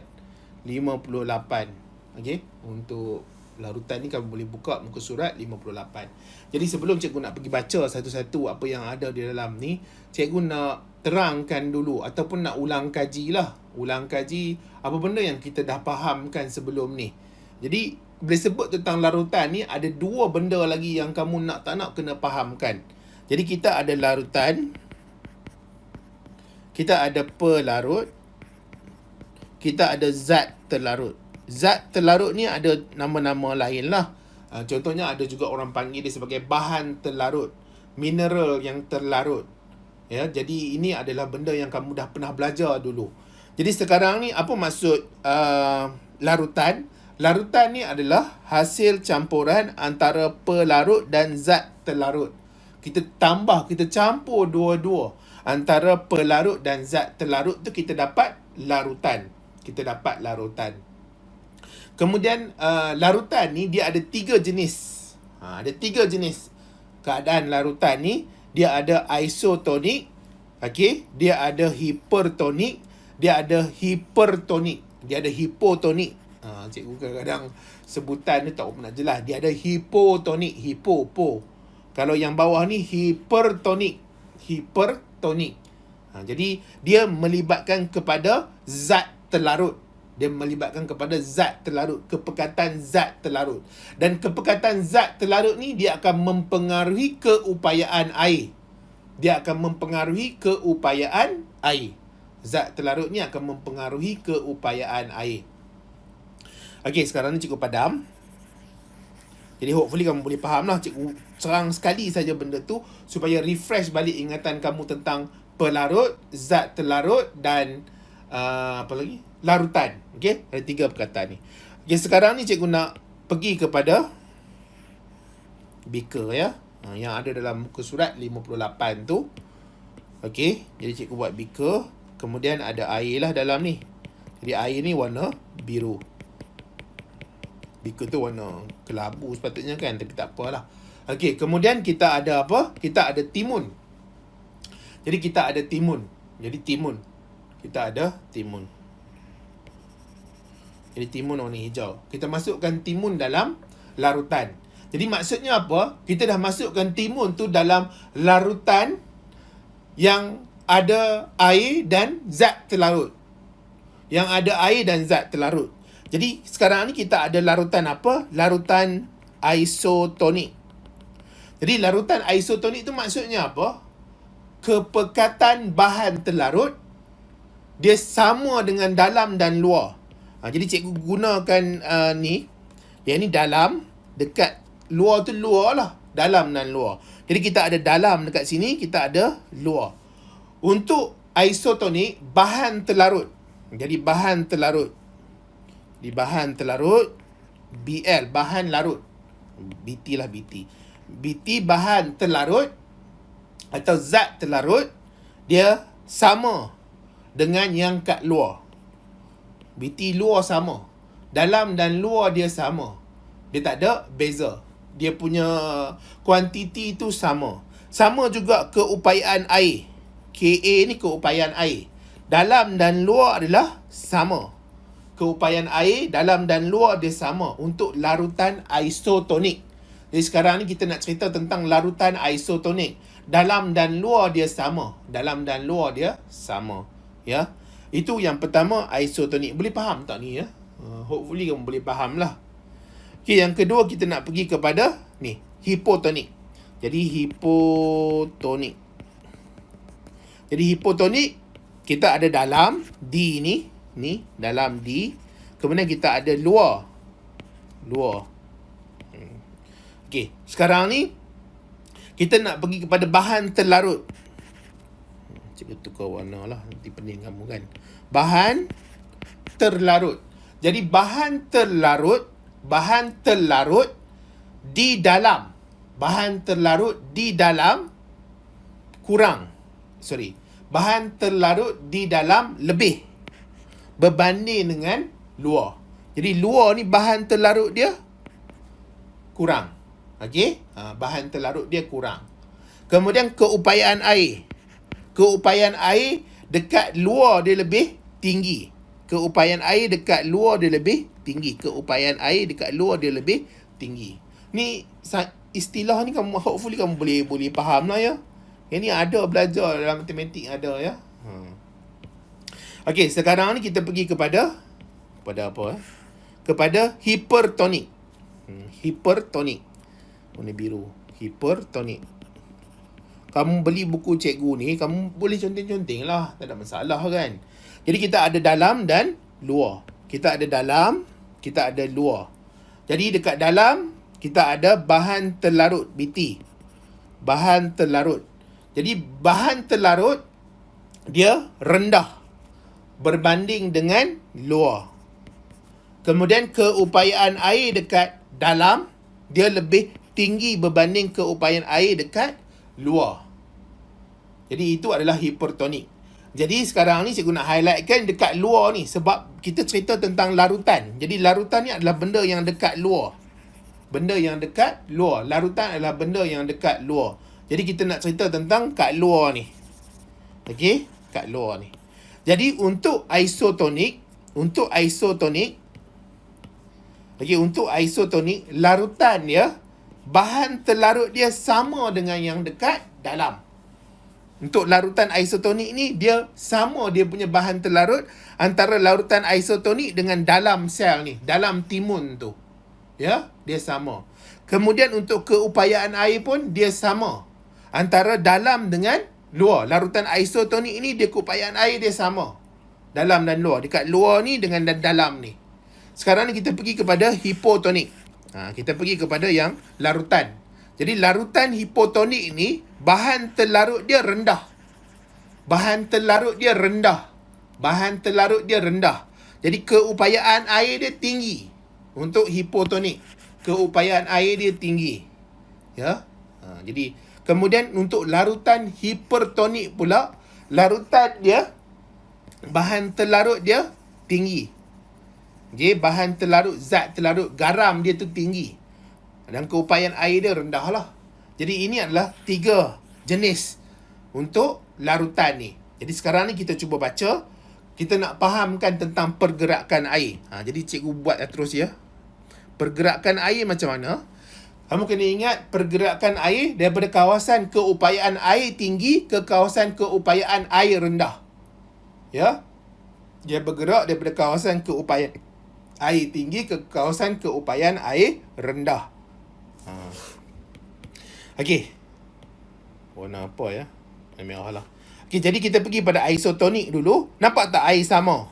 58. Okey, untuk larutan ni kamu boleh buka muka surat 58. Jadi sebelum cikgu nak pergi baca satu-satu apa yang ada di dalam ni, cikgu nak terangkan dulu ataupun nak ulang kaji apa benda yang kita dah fahamkan sebelum ni. Jadi boleh sebut tentang larutan ni, ada 2 benda lagi yang kamu nak tak nak kena fahamkan. Jadi kita ada larutan, kita ada pelarut, kita ada zat terlarut. Zat terlarut ni ada nama-nama lain lah. Contohnya ada juga orang panggil dia sebagai bahan terlarut, mineral yang terlarut. Ya, jadi ini adalah benda yang kamu dah pernah belajar dulu. Jadi sekarang ni apa maksud larutan? Larutan ni adalah hasil campuran antara pelarut dan zat terlarut. Kita campur dua-dua. Antara pelarut dan zat terlarut tu kita dapat larutan. Kemudian larutan ni dia ada 3 jenis. Ada 3 jenis keadaan larutan ni. Dia ada isotonik, okey, dia ada hipertonik, dia ada hipertonik, dia ada hipotonik. Cikgu kadang-kadang sebutan ni tak pernah jelas. Dia ada hipotonik, hipo. Kalau yang bawah ni hipertonik. Jadi dia melibatkan kepada zat terlarut. Kepekatan zat terlarut. Dan kepekatan zat terlarut ni dia akan mempengaruhi keupayaan air. Zat terlarut ni akan mempengaruhi keupayaan air. Okey, sekarang ni cikgu padam. Jadi hopefully kamu boleh faham lah. Cikgu serang sekali saja benda tu supaya refresh balik ingatan kamu tentang pelarut, zat terlarut dan apa lagi? Larutan. Okey, ada 3 perkataan ni. Okey, sekarang ni cikgu nak pergi kepada beaker ya. Yang ada dalam muka surat 58 tu. Okey, jadi cikgu buat beaker. Kemudian ada air lah dalam ni. Jadi air ni warna biru. Beaker tu warna kelabu sepatutnya kan, tapi tak apalah. Okey, kemudian kita ada apa? Kita ada timun. Jadi kita ada timun. Jadi timun. Kita ada timun. Jadi timun warna hijau. Kita masukkan timun dalam larutan. Jadi maksudnya apa? Kita dah masukkan timun tu dalam larutan yang ada air dan zat terlarut. Yang ada air dan zat terlarut. Jadi sekarang ni kita ada larutan apa? Larutan isotonik. Jadi larutan isotonik tu maksudnya apa? Kepekatan bahan terlarut dia sama dengan dalam dan luar. Jadi cikgu gunakan ni. Yang ni dalam, dekat luar tu luar lah. Dalam dan luar. Jadi kita ada dalam dekat sini, kita ada luar. Untuk isotonik, bahan terlarut. Jadi bahan terlarut. Di bahan terlarut, BL, bahan larut. BT lah, BT. BT bahan terlarut atau zat terlarut, dia sama dengan yang kat luar. BT luar sama. Dalam dan luar dia sama. Dia tak ada beza. Dia punya kuantiti tu sama. Sama juga keupayaan air. KA ni keupayaan air. Dalam dan luar adalah sama. Keupayaan air dalam dan luar dia sama untuk larutan isotonik. Jadi sekarang ni kita nak cerita tentang larutan isotonik. Dalam dan luar dia sama. Dalam dan luar dia sama. Ya. Itu yang pertama, isotonik. Boleh faham tak ni ya? Hopefully kamu boleh faham lah. Okay, yang kedua kita nak pergi kepada ni, hipotonik. Jadi hipotonik. Jadi hipotonik kita ada dalam D ni dalam D. Kemudian kita ada luar. Okey, sekarang ni kita nak pergi kepada bahan terlarut. Cikgu tukar warna lah, nanti pening kamu kan. Bahan terlarut. Jadi bahan terlarut di dalam. Bahan terlarut di dalam kurang. Bahan terlarut di dalam lebih berbanding dengan luar. Jadi luar ni bahan terlarut dia kurang. Okey? Bahan terlarut dia kurang. Kemudian keupayaan air. Keupayaan air dekat luar dia lebih tinggi. Keupayaan air dekat luar dia lebih tinggi. Keupayaan air dekat luar dia lebih tinggi. Ni istilah ni kamu hopefully kamu boleh faham lah ya. Yang ni ada belajar dalam matematik ada ya. Okey, sekarang ni kita pergi kepada apa? Kepada hipertonik. Hipertonik. Warna biru. Hipertonik. Kamu beli buku cikgu ni, kamu boleh conteng-conteng lah. Tak ada masalah kan. Jadi kita ada dalam dan luar. Kita ada dalam, kita ada luar. Jadi dekat dalam, kita ada bahan terlarut, BT. Bahan terlarut. Jadi bahan terlarut, dia rendah berbanding dengan luar. Kemudian keupayaan air dekat dalam, dia lebih tinggi berbanding keupayaan air dekat luar. Jadi itu adalah hipertonik. Jadi sekarang ni cikgu nak highlightkan dekat luar ni. Sebab kita cerita tentang larutan. Jadi larutan ni adalah benda yang dekat luar. Benda yang dekat luar. Larutan adalah benda yang dekat luar. Jadi kita nak cerita tentang kat luar ni. Okey? Kat luar ni. Jadi untuk isotonik. Okey, untuk isotonik, larutan dia, bahan terlarut dia sama dengan yang dekat dalam. Untuk larutan isotonik ni, dia sama dia punya bahan terlarut antara larutan isotonik dengan dalam sel ni. Dalam timun tu. Ya, dia sama. Kemudian untuk keupayaan air pun, dia sama. Antara dalam dengan luar. Larutan isotonik ni, dia keupayaan air dia sama. Dalam dan luar. Dekat luar ni dengan dalam ni. Sekarang ni kita pergi kepada hipotonik. Kita pergi kepada yang larutan. Jadi larutan hipotonik ni, bahan terlarut dia rendah. Bahan terlarut dia rendah. Jadi keupayaan air dia tinggi. Untuk hipotonik, keupayaan air dia tinggi. Ya. Jadi kemudian untuk larutan hipertonik pula, larutan dia, bahan terlarut dia tinggi. Okay, bahan terlarut, zat terlarut garam dia tu tinggi. Dan keupayaan air dia rendah lah. Jadi ini adalah 3 jenis untuk larutan ni. Jadi sekarang ni kita cuba baca. Kita nak fahamkan tentang pergerakan air. Jadi cikgu buat terus ya. Pergerakan air macam mana? Kamu kena ingat pergerakan air daripada kawasan keupayaan air tinggi ke kawasan keupayaan air rendah. Ya. Dia bergerak daripada kawasan keupayaan air tinggi ke kawasan keupayaan air rendah. Okey. Warna apa ya? Warna merah lah. Okey, jadi kita pergi pada isotonik dulu. Nampak tak air sama?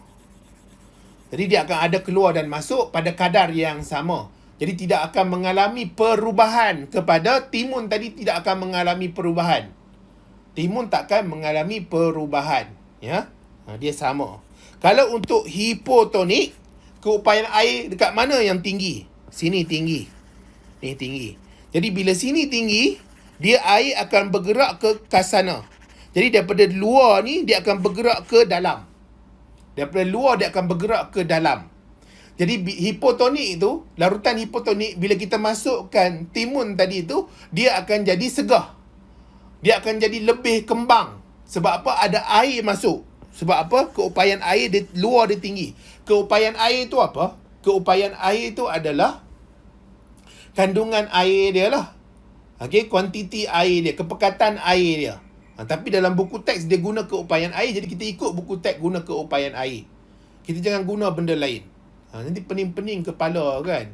Jadi dia akan ada keluar dan masuk pada kadar yang sama. Jadi tidak akan mengalami perubahan kepada timun tadi, tidak akan mengalami perubahan. Timun takkan mengalami perubahan. Ya, dia sama. Kalau untuk hipotonik, keupayaan air dekat mana yang tinggi? Sini tinggi. Ni tinggi. Jadi bila sini tinggi, dia air akan bergerak ke sana. Jadi daripada luar ni, dia akan bergerak ke dalam. Daripada luar, dia akan bergerak ke dalam. Jadi hipotonik itu, larutan hipotonik, bila kita masukkan timun tadi itu, dia akan jadi segah. Dia akan jadi lebih kembang. Sebab apa? Ada air masuk. Sebab apa? Keupayaan air di luar dia tinggi. Keupayaan air itu apa? Keupayaan air itu adalah kandungan air dia lah. Okey, kuantiti air dia, kepekatan air dia. Tapi dalam buku teks dia guna keupayaan air, jadi kita ikut buku teks guna keupayaan air. Kita jangan guna benda lain. Nanti pening-pening kepala kan.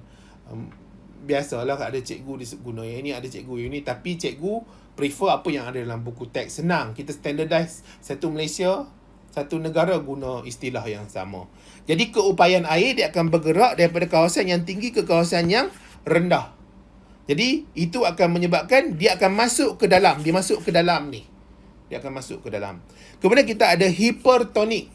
Biasalah ada cikgu guna yang ini, ada cikgu yang ini, tapi cikgu prefer apa yang ada dalam buku teks. Senang, kita standardize. Satu Malaysia, satu negara guna istilah yang sama. Jadi keupayaan air dia akan bergerak daripada kawasan yang tinggi ke kawasan yang rendah. Jadi itu akan menyebabkan dia akan masuk ke dalam. Dia masuk ke dalam ni. Dia akan masuk ke dalam. Kemudian kita ada hipertonik.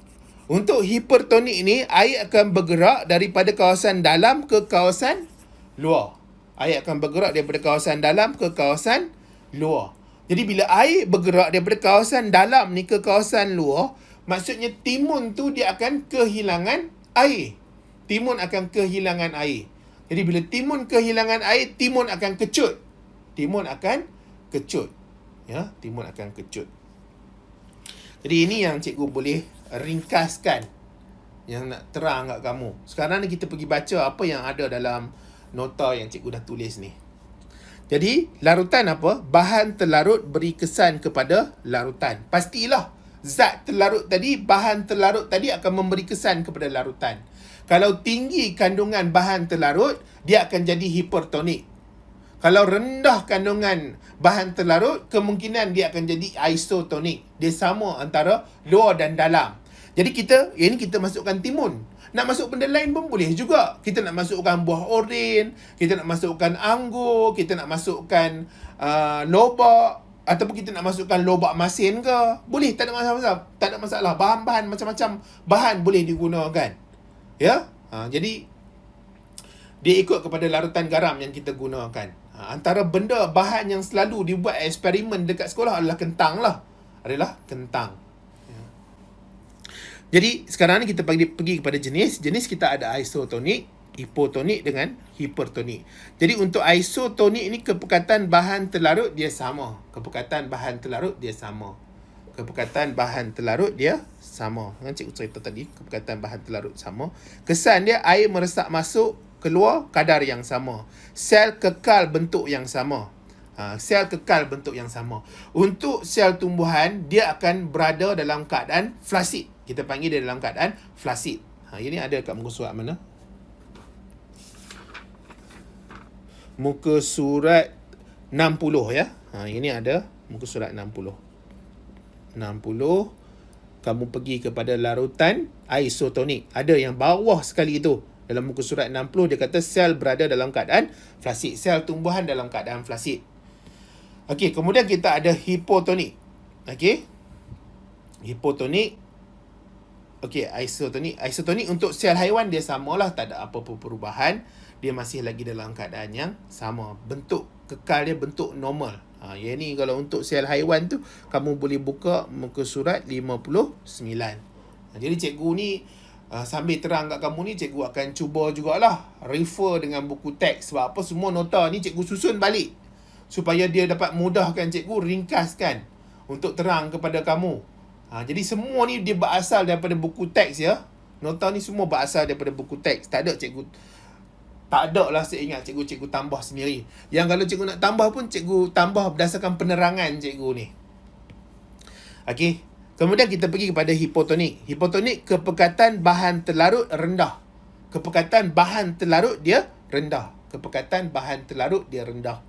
Untuk hipertonik ni, air akan bergerak daripada kawasan dalam ke kawasan luar. Air akan bergerak daripada kawasan dalam ke kawasan luar. Jadi bila air bergerak daripada kawasan dalam ni ke kawasan luar, maksudnya timun tu dia akan kehilangan air. Timun akan kehilangan air. Jadi bila timun kehilangan air, timun akan kecut. Timun akan kecut. Ya, timun akan kecut. Jadi ini yang cikgu boleh ringkaskan, yang nak terang kat kamu. Sekarang ni kita pergi baca apa yang ada dalam nota yang cikgu dah tulis ni. Jadi larutan apa? Bahan terlarut beri kesan kepada larutan. Pastilah zat terlarut tadi, bahan terlarut tadi akan memberi kesan kepada larutan. Kalau tinggi kandungan bahan terlarut, dia akan jadi hipertonik. Kalau rendah kandungan bahan terlarut, kemungkinan dia akan jadi isotonik. Dia sama antara luar dan dalam. Jadi ini kita masukkan timun. Nak masuk benda lain pun boleh juga. Kita nak masukkan buah oren, kita nak masukkan anggur, kita nak masukkan lobak, ataupun kita nak masukkan lobak masin ke. Boleh, tak ada masalah. Tak ada masalah. Bahan-bahan macam-macam bahan boleh digunakan. Ya? Jadi dia ikut kepada larutan garam yang kita gunakan. Antara benda bahan yang selalu dibuat eksperimen dekat sekolah adalah kentang lah. Adalah kentang. Ya. Jadi sekarang ni kita pergi kepada jenis. Jenis kita ada isotonik, hipotonik dengan hipertonik. Jadi untuk isotonik ni kepekatan bahan terlarut dia sama. Kepekatan bahan terlarut dia sama. Kepekatan bahan terlarut dia sama. Dengan cikgu cerita tadi, kepekatan bahan terlarut sama. Kesan dia air meresap masuk, keluar kadar yang sama. Sel kekal bentuk yang sama. Sel kekal bentuk yang sama. Untuk sel tumbuhan, dia akan berada dalam keadaan flasid. Kita panggil dia dalam keadaan flasid. Ini ada kat muka surat mana? Muka surat 60 ya. Ini ada muka surat 60. Kamu pergi kepada larutan isotonik. Ada yang bawah sekali itu. Dalam muka surat 60 dia kata sel berada dalam keadaan flasid. Sel tumbuhan dalam keadaan flasid. Okey, kemudian kita ada hipotonik. Okey. Hipotonik. Okey, isotonik. Isotonik untuk sel haiwan dia samalah, tak ada apa-apa perubahan. Dia masih lagi dalam keadaan yang sama. Bentuk kekal dia bentuk normal. Yang ni kalau untuk sel haiwan tu, kamu boleh buka muka surat 59. Jadi cikgu ni sambil terang kat kamu ni, cikgu akan cuba jugalah refer dengan buku teks. Sebab apa, semua nota ni cikgu susun balik supaya dia dapat mudahkan cikgu ringkaskan untuk terang kepada kamu. Jadi semua ni dia berasal daripada buku teks ya. Nota ni semua berasal daripada buku teks. Tak ada lah saya ingat cikgu tambah sendiri. Yang kalau cikgu nak tambah pun, cikgu tambah berdasarkan penerangan cikgu ni. Okey. Kemudian kita pergi kepada hipotonik. Hipotonik, kepekatan bahan terlarut rendah. Kepekatan bahan terlarut dia rendah. Kepekatan bahan terlarut dia rendah.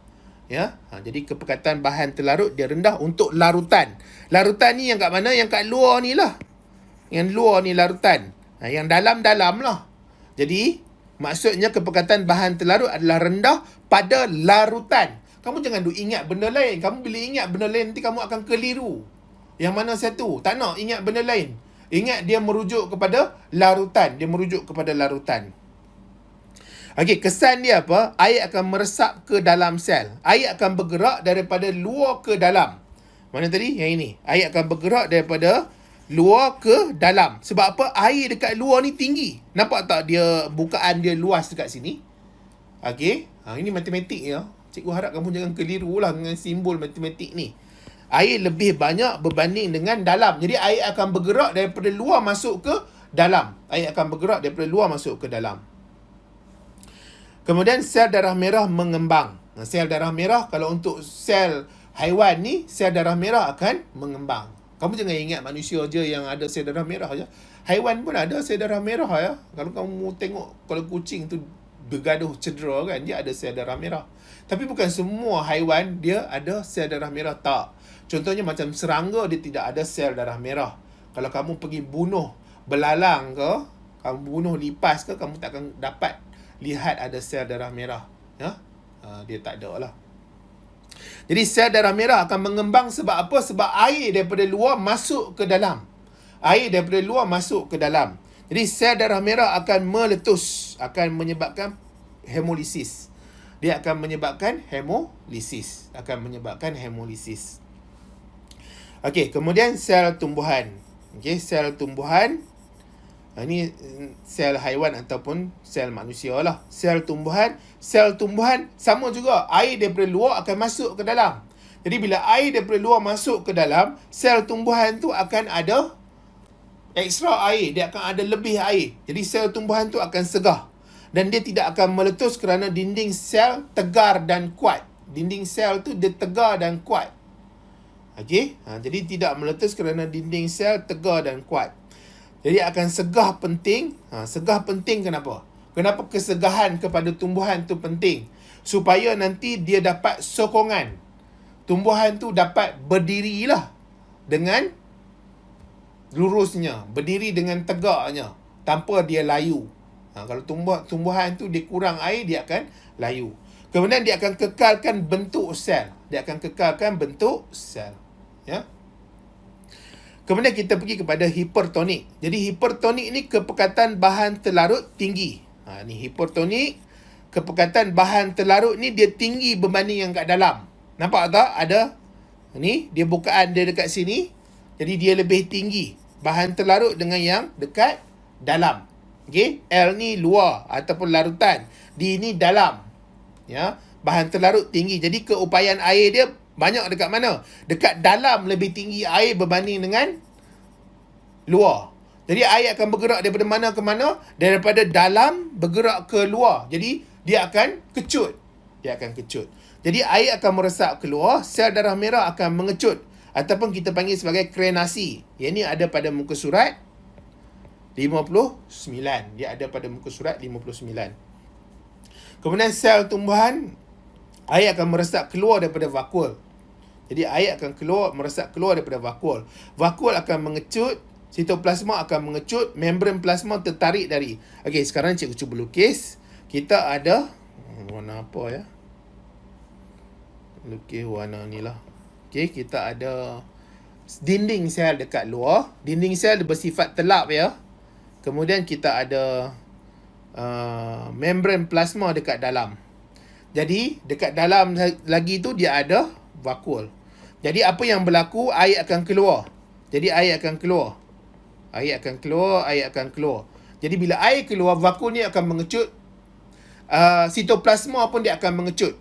Ya. Jadi kepekatan bahan terlarut dia rendah untuk larutan. Larutan ni yang kat mana? Yang kat luar ni lah. Yang luar ni larutan. Yang dalam-dalam lah. Jadi maksudnya kepekatan bahan terlarut adalah rendah pada larutan. Kamu jangan duk ingat benda lain. Kamu bila ingat benda lain, nanti kamu akan keliru. Yang mana satu? Tak nak ingat benda lain. Ingat dia merujuk kepada larutan. Dia merujuk kepada larutan. Okey, kesan dia apa? Air akan meresap ke dalam sel. Air akan bergerak daripada luar ke dalam. Mana tadi? Yang ini. Air akan bergerak daripada luar ke dalam. Sebab apa? Air dekat luar ni tinggi. Nampak tak dia bukaan dia luas dekat sini? Okey. Ini matematik ya. Cikgu harap kamu jangan keliru lah dengan simbol matematik ni. Air lebih banyak berbanding dengan dalam. Jadi air akan bergerak daripada luar masuk ke dalam. Air akan bergerak daripada luar masuk ke dalam. Kemudian sel darah merah mengembang. Sel darah merah, kalau untuk sel haiwan ni, sel darah merah akan mengembang. Kamu jangan ingat manusia je yang ada sel darah merah je. Haiwan pun ada sel darah merah ya. Kalau kamu tengok, kalau kucing tu bergaduh cedera kan, dia ada sel darah merah. Tapi bukan semua haiwan dia ada sel darah merah, tak. Contohnya macam serangga, dia tidak ada sel darah merah. Kalau kamu pergi bunuh belalang ke, kamu bunuh lipas ke, kamu tak akan dapat lihat ada sel darah merah. Ya? Dia tak ada lah. Jadi sel darah merah akan mengembang sebab apa? Sebab air daripada luar masuk ke dalam. Air daripada luar masuk ke dalam. Jadi sel darah merah akan meletus, akan menyebabkan hemolisis. Dia akan menyebabkan hemolisis. Okey, kemudian sel tumbuhan. Okey, sel tumbuhan. Ini sel haiwan ataupun sel manusia lah. Sel tumbuhan sama juga. Air daripada luar akan masuk ke dalam. Jadi bila air daripada luar masuk ke dalam, sel tumbuhan tu akan ada ekstra air. Dia akan ada lebih air. Jadi sel tumbuhan tu akan segah. Dan dia tidak akan meletus kerana dinding sel tegar dan kuat. Dinding sel tu dia tegar dan kuat. Okey, jadi tidak meletus kerana dinding sel tegar dan kuat. Jadi akan segah penting. Segah penting kenapa? Kenapa kesegahan kepada tumbuhan tu penting? Supaya nanti dia dapat sokongan. Tumbuhan tu dapat berdirilah dengan lurusnya, berdiri dengan tegaknya, tanpa dia layu. Kalau tumbuhan tu dia kurang air, dia akan layu. Kemudian dia akan kekalkan bentuk sel. Ya. Kemudian kita pergi kepada hipertonik. Jadi hipertonik ni kepekatan bahan terlarut tinggi. Ni hipertonik, kepekatan bahan terlarut ni dia tinggi berbanding yang kat dalam. Nampak tak? Ada ni, dia bukaan dia dekat sini. Jadi dia lebih tinggi bahan terlarut dengan yang dekat dalam. Okey, L ni luar ataupun larutan. D ni dalam. Ya, bahan terlarut tinggi. Jadi keupayaan air dia banyak dekat mana? Dekat dalam lebih tinggi air berbanding dengan luar. Jadi air akan bergerak daripada mana ke mana? Daripada dalam bergerak ke luar. Jadi dia akan kecut. Jadi air akan meresap keluar, sel darah merah akan mengecut ataupun kita panggil sebagai krenasi. Yang ni ada pada muka surat 59. Dia ada pada muka surat 59. Kemudian sel tumbuhan, air akan meresap keluar daripada vakuol. Jadi air akan meresap keluar daripada vakuol. Vakuol akan mengecut, sitoplasma akan mengecut, membran plasma tertarik dari. Okey, sekarang cikgu cuba lukis. Kita ada warna apa ya? Lukis warna ni lah. Okey, kita ada dinding sel dekat luar. Dinding sel bersifat telap ya. Kemudian kita ada membran plasma dekat dalam. Jadi dekat dalam lagi tu dia ada vakuum. Jadi apa yang berlaku, air akan keluar. Jadi air akan keluar. Air akan keluar, air akan keluar. Jadi bila air keluar, vakuum ni akan mengecut. Sitoplasma pun dia akan mengecut.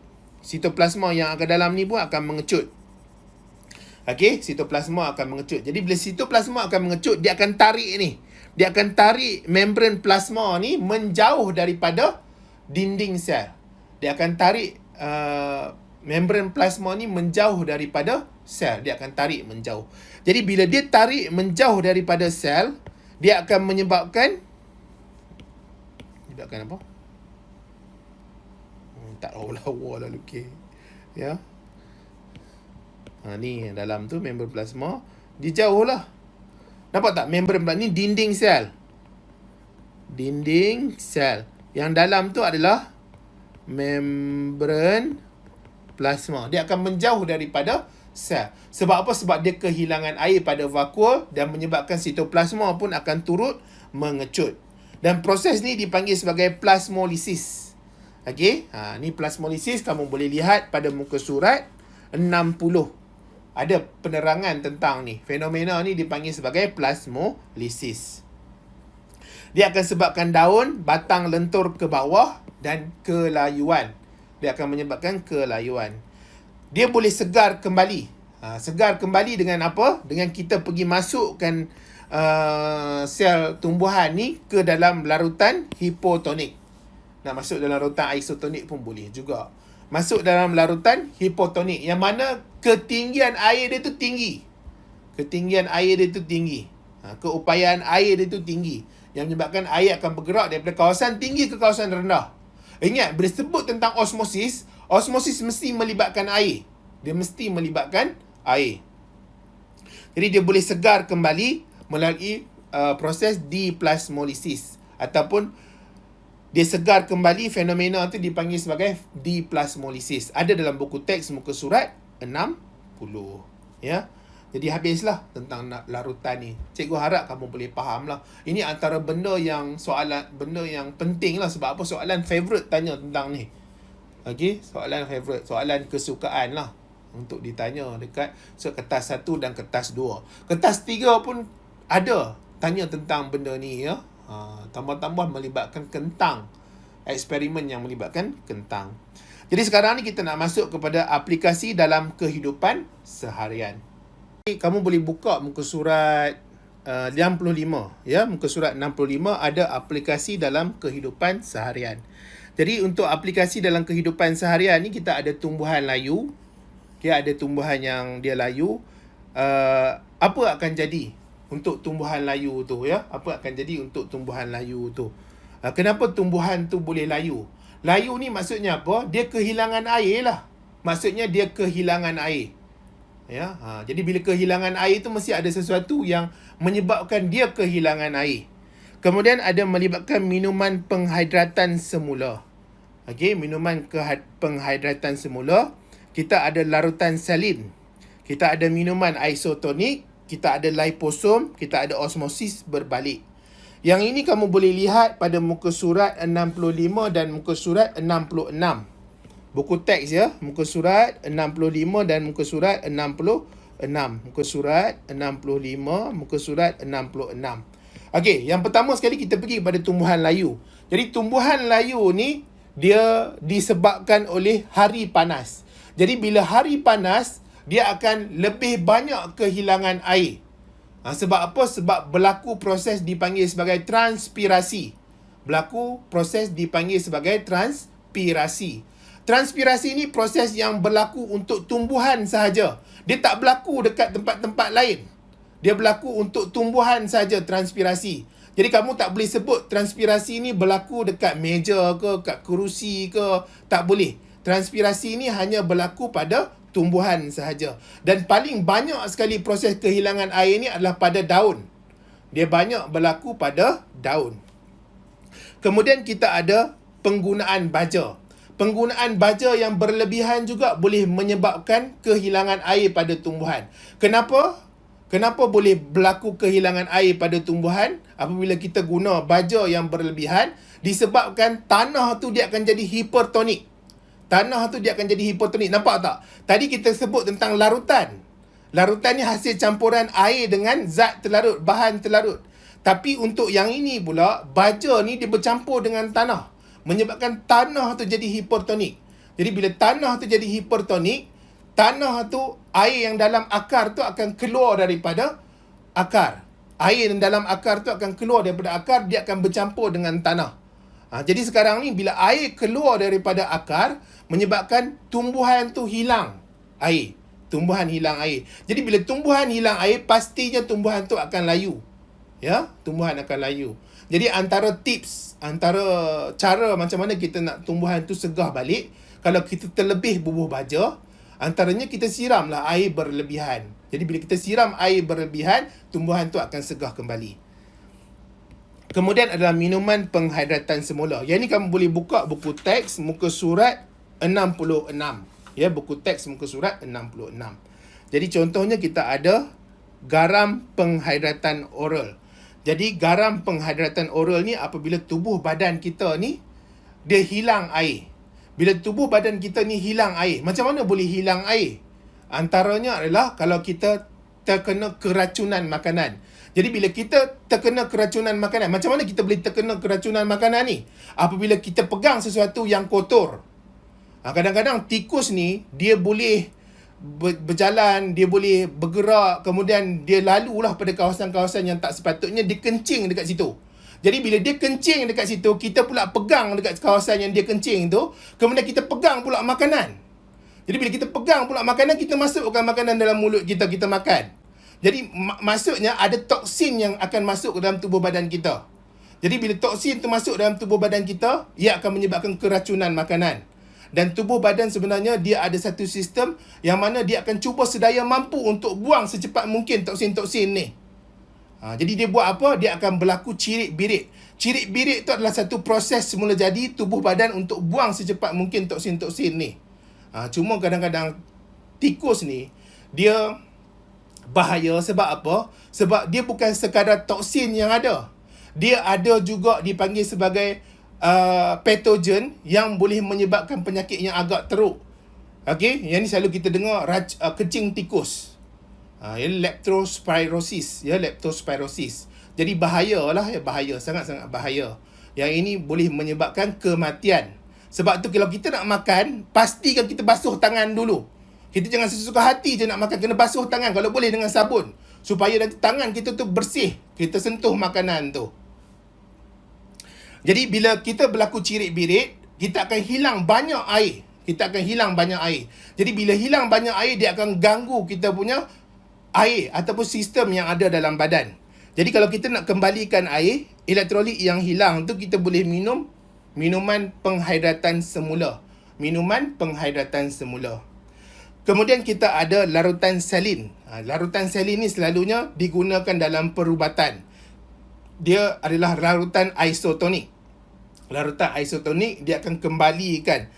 Sitoplasma yang akan dalam ni pun akan mengecut. Okey, sitoplasma akan mengecut. Jadi bila sitoplasma akan mengecut, dia akan tarik ni. Dia akan tarik membran plasma ni menjauh daripada dinding sel. Dia akan tarik membran plasma ni menjauh daripada sel. Dia akan tarik menjauh. Jadi bila dia tarik menjauh daripada sel, dia akan menyebabkan apa? Tak lawa lah lukis. Ya. Ni yang dalam tu membran plasma. Dia jauh lah. Nampak tak? Membran ni dinding sel. Dinding sel. Yang dalam tu adalah membran plasma. Dia akan menjauh daripada sel. Sebab apa? Sebab dia kehilangan air pada vakuum dan menyebabkan sitoplasma pun akan turut mengecut. Dan proses ni dipanggil sebagai plasmolisis. Okey, ni plasmolisis, kamu boleh lihat pada muka surat 60. Ada penerangan tentang ni. Fenomena ni dipanggil sebagai plasmolisis. Dia akan sebabkan daun, batang lentur ke bawah dan kelayuan. Dia akan menyebabkan kelayuan. Dia boleh segar kembali. Segar kembali dengan apa? Dengan kita pergi masukkan sel tumbuhan ni ke dalam larutan hipotonik. Nak masuk dalam larutan isotonik pun boleh juga. Masuk dalam larutan hipotonik, yang mana ketinggian air dia tu tinggi. Ketinggian air dia tu tinggi. Keupayaan air dia tu tinggi. Yang menyebabkan air akan bergerak daripada kawasan tinggi ke kawasan rendah. Ingat, bila sebut tentang osmosis, osmosis mesti melibatkan air. Dia mesti melibatkan air. Jadi dia boleh segar kembali melalui proses diplasmolisis. Ataupun dia segar kembali, fenomena tu dipanggil sebagai diplasmolisis. Ada dalam buku teks muka surat 60. Ya. Jadi habislah tentang larutan ni. Cikgu harap kamu boleh faham lah. Ini antara benda yang penting lah. Sebab apa? Soalan favourite tanya tentang ni. Okey, soalan favourite, soalan kesukaan lah untuk ditanya dekat kertas 1 dan kertas 2. Kertas 3 pun ada tanya tentang benda ni ya. Tambah-tambah melibatkan kentang. Eksperimen yang melibatkan kentang. Jadi sekarang ni kita nak masuk kepada aplikasi dalam kehidupan seharian. Kamu boleh buka muka surat 65 ya. Muka surat 65 ada aplikasi dalam kehidupan seharian. Jadi untuk aplikasi dalam kehidupan seharian ni, kita ada tumbuhan layu. Dia ada tumbuhan yang dia layu. Apa akan jadi untuk tumbuhan layu tu ya? Apa akan jadi untuk tumbuhan layu tu? Kenapa tumbuhan tu boleh layu? Layu ni maksudnya apa? Dia kehilangan air lah. Maksudnya dia kehilangan air. Ya, jadi bila kehilangan air tu mesti ada sesuatu yang menyebabkan dia kehilangan air. Kemudian ada melibatkan minuman penghidratan semula. Okey, minuman penghidratan semula. Kita ada larutan salin. Kita ada minuman isotonik. Kita ada liposom. Kita ada osmosis berbalik. Yang ini kamu boleh lihat pada muka surat 65 dan muka surat 66. Buku teks ya. Muka surat 65 dan muka surat 66. Muka surat 65, muka surat 66. Okey, yang pertama sekali kita pergi kepada tumbuhan layu. Jadi tumbuhan layu ni dia disebabkan oleh hari panas. Jadi bila hari panas, dia akan lebih banyak kehilangan air. Sebab apa? Sebab berlaku proses dipanggil sebagai transpirasi. Berlaku proses dipanggil sebagai transpirasi. Transpirasi ni proses yang berlaku untuk tumbuhan sahaja. Dia tak berlaku dekat tempat-tempat lain. Dia berlaku untuk tumbuhan sahaja transpirasi. Jadi kamu tak boleh sebut transpirasi ni berlaku dekat meja ke, kat kerusi ke. Tak boleh. Transpirasi ni hanya berlaku pada tumbuhan sahaja. Dan paling banyak sekali proses kehilangan air ni adalah pada daun. Dia banyak berlaku pada daun. Kemudian kita ada penggunaan baja. Penggunaan baja yang berlebihan juga boleh menyebabkan kehilangan air pada tumbuhan. Kenapa? Kenapa boleh berlaku kehilangan air pada tumbuhan apabila kita guna baja yang berlebihan? Disebabkan tanah tu dia akan jadi hipertonik. tanah tu dia akan jadi hipotonik. Nampak tak? Tadi kita sebut tentang larutan. Larutan ni hasil campuran air dengan zat terlarut, bahan terlarut. Tapi untuk yang ini pula, baja ni dia bercampur dengan tanah, menyebabkan tanah tu jadi hipertonik. Jadi bila tanah tu jadi hipertonik, tanah tu, air yang dalam akar tu akan keluar daripada akar. Air yang dalam akar tu akan keluar daripada akar, dia akan bercampur dengan tanah. Jadi sekarang ni bila air keluar daripada akar, menyebabkan tumbuhan tu hilang air. Tumbuhan hilang air. Jadi bila tumbuhan hilang air, pastinya tumbuhan tu akan layu. Ya, tumbuhan akan layu. Jadi antara tips, antara cara macam mana kita nak tumbuhan tu segah balik, kalau kita terlebih bubuh baja, antaranya kita siramlah air berlebihan. Jadi bila kita siram air berlebihan, tumbuhan tu akan segah kembali. Kemudian adalah minuman penghidratan semula. Yang ni kamu boleh buka buku teks muka surat 66. Ya, buku teks muka surat 66. Jadi contohnya kita ada garam penghidratan oral. Jadi garam penghidratan oral ni apabila tubuh badan kita ni dia hilang air. Bila tubuh badan kita ni hilang air, macam mana boleh hilang air? Antaranya adalah kalau kita terkena keracunan makanan. Jadi bila kita terkena keracunan makanan, macam mana kita boleh terkena keracunan makanan ni? Apabila kita pegang sesuatu yang kotor. Kadang-kadang tikus ni, dia boleh berjalan, dia boleh bergerak, kemudian dia lalulah pada kawasan-kawasan yang tak sepatutnya, dia kencing dekat situ. Jadi bila dia kencing dekat situ, kita pula pegang dekat kawasan yang dia kencing tu, kemudian kita pegang pula makanan. Jadi bila kita pegang pula makanan, kita masukkan makanan dalam mulut kita, kita makan. Jadi maksudnya ada toksin yang akan masuk ke dalam tubuh badan kita. Jadi bila toksin tu masuk dalam tubuh badan kita, ia akan menyebabkan keracunan makanan. Dan tubuh badan sebenarnya dia ada satu sistem yang mana dia akan cuba sedaya mampu untuk buang secepat mungkin toksin-toksin ni. Jadi dia buat apa? Dia akan berlaku cirit-birit. Cirit-birit tu adalah satu proses semula jadi tubuh badan untuk buang secepat mungkin toksin-toksin ni. Cuma kadang-kadang tikus ni, dia bahaya sebab apa? Sebab dia bukan sekadar toksin yang ada. Dia ada juga dipanggil sebagai patogen yang boleh menyebabkan penyakit yang agak teruk. Okey, yang ni selalu kita dengar kencing tikus. Leptospirosis, leptospirosis. Jadi bahayalah, bahaya, sangat-sangat bahaya. Yang ini boleh menyebabkan kematian. Sebab tu kalau kita nak makan, pastikan kita basuh tangan dulu. Kita jangan sesuka hati je nak makan, kena basuh tangan kalau boleh dengan sabun, supaya nanti tangan kita tu bersih, kita sentuh makanan tu. Jadi bila kita berlaku cirit-birit, kita akan hilang banyak air. Jadi bila hilang banyak air, dia akan ganggu kita punya air ataupun sistem yang ada dalam badan. Jadi kalau kita nak kembalikan air, elektrolit yang hilang tu, kita boleh minum minuman penghidratan semula. Kemudian kita ada larutan salin. Larutan salin ni selalunya digunakan dalam perubatan. Dia adalah larutan isotonik. Larutan isotonik, dia akan kembalikan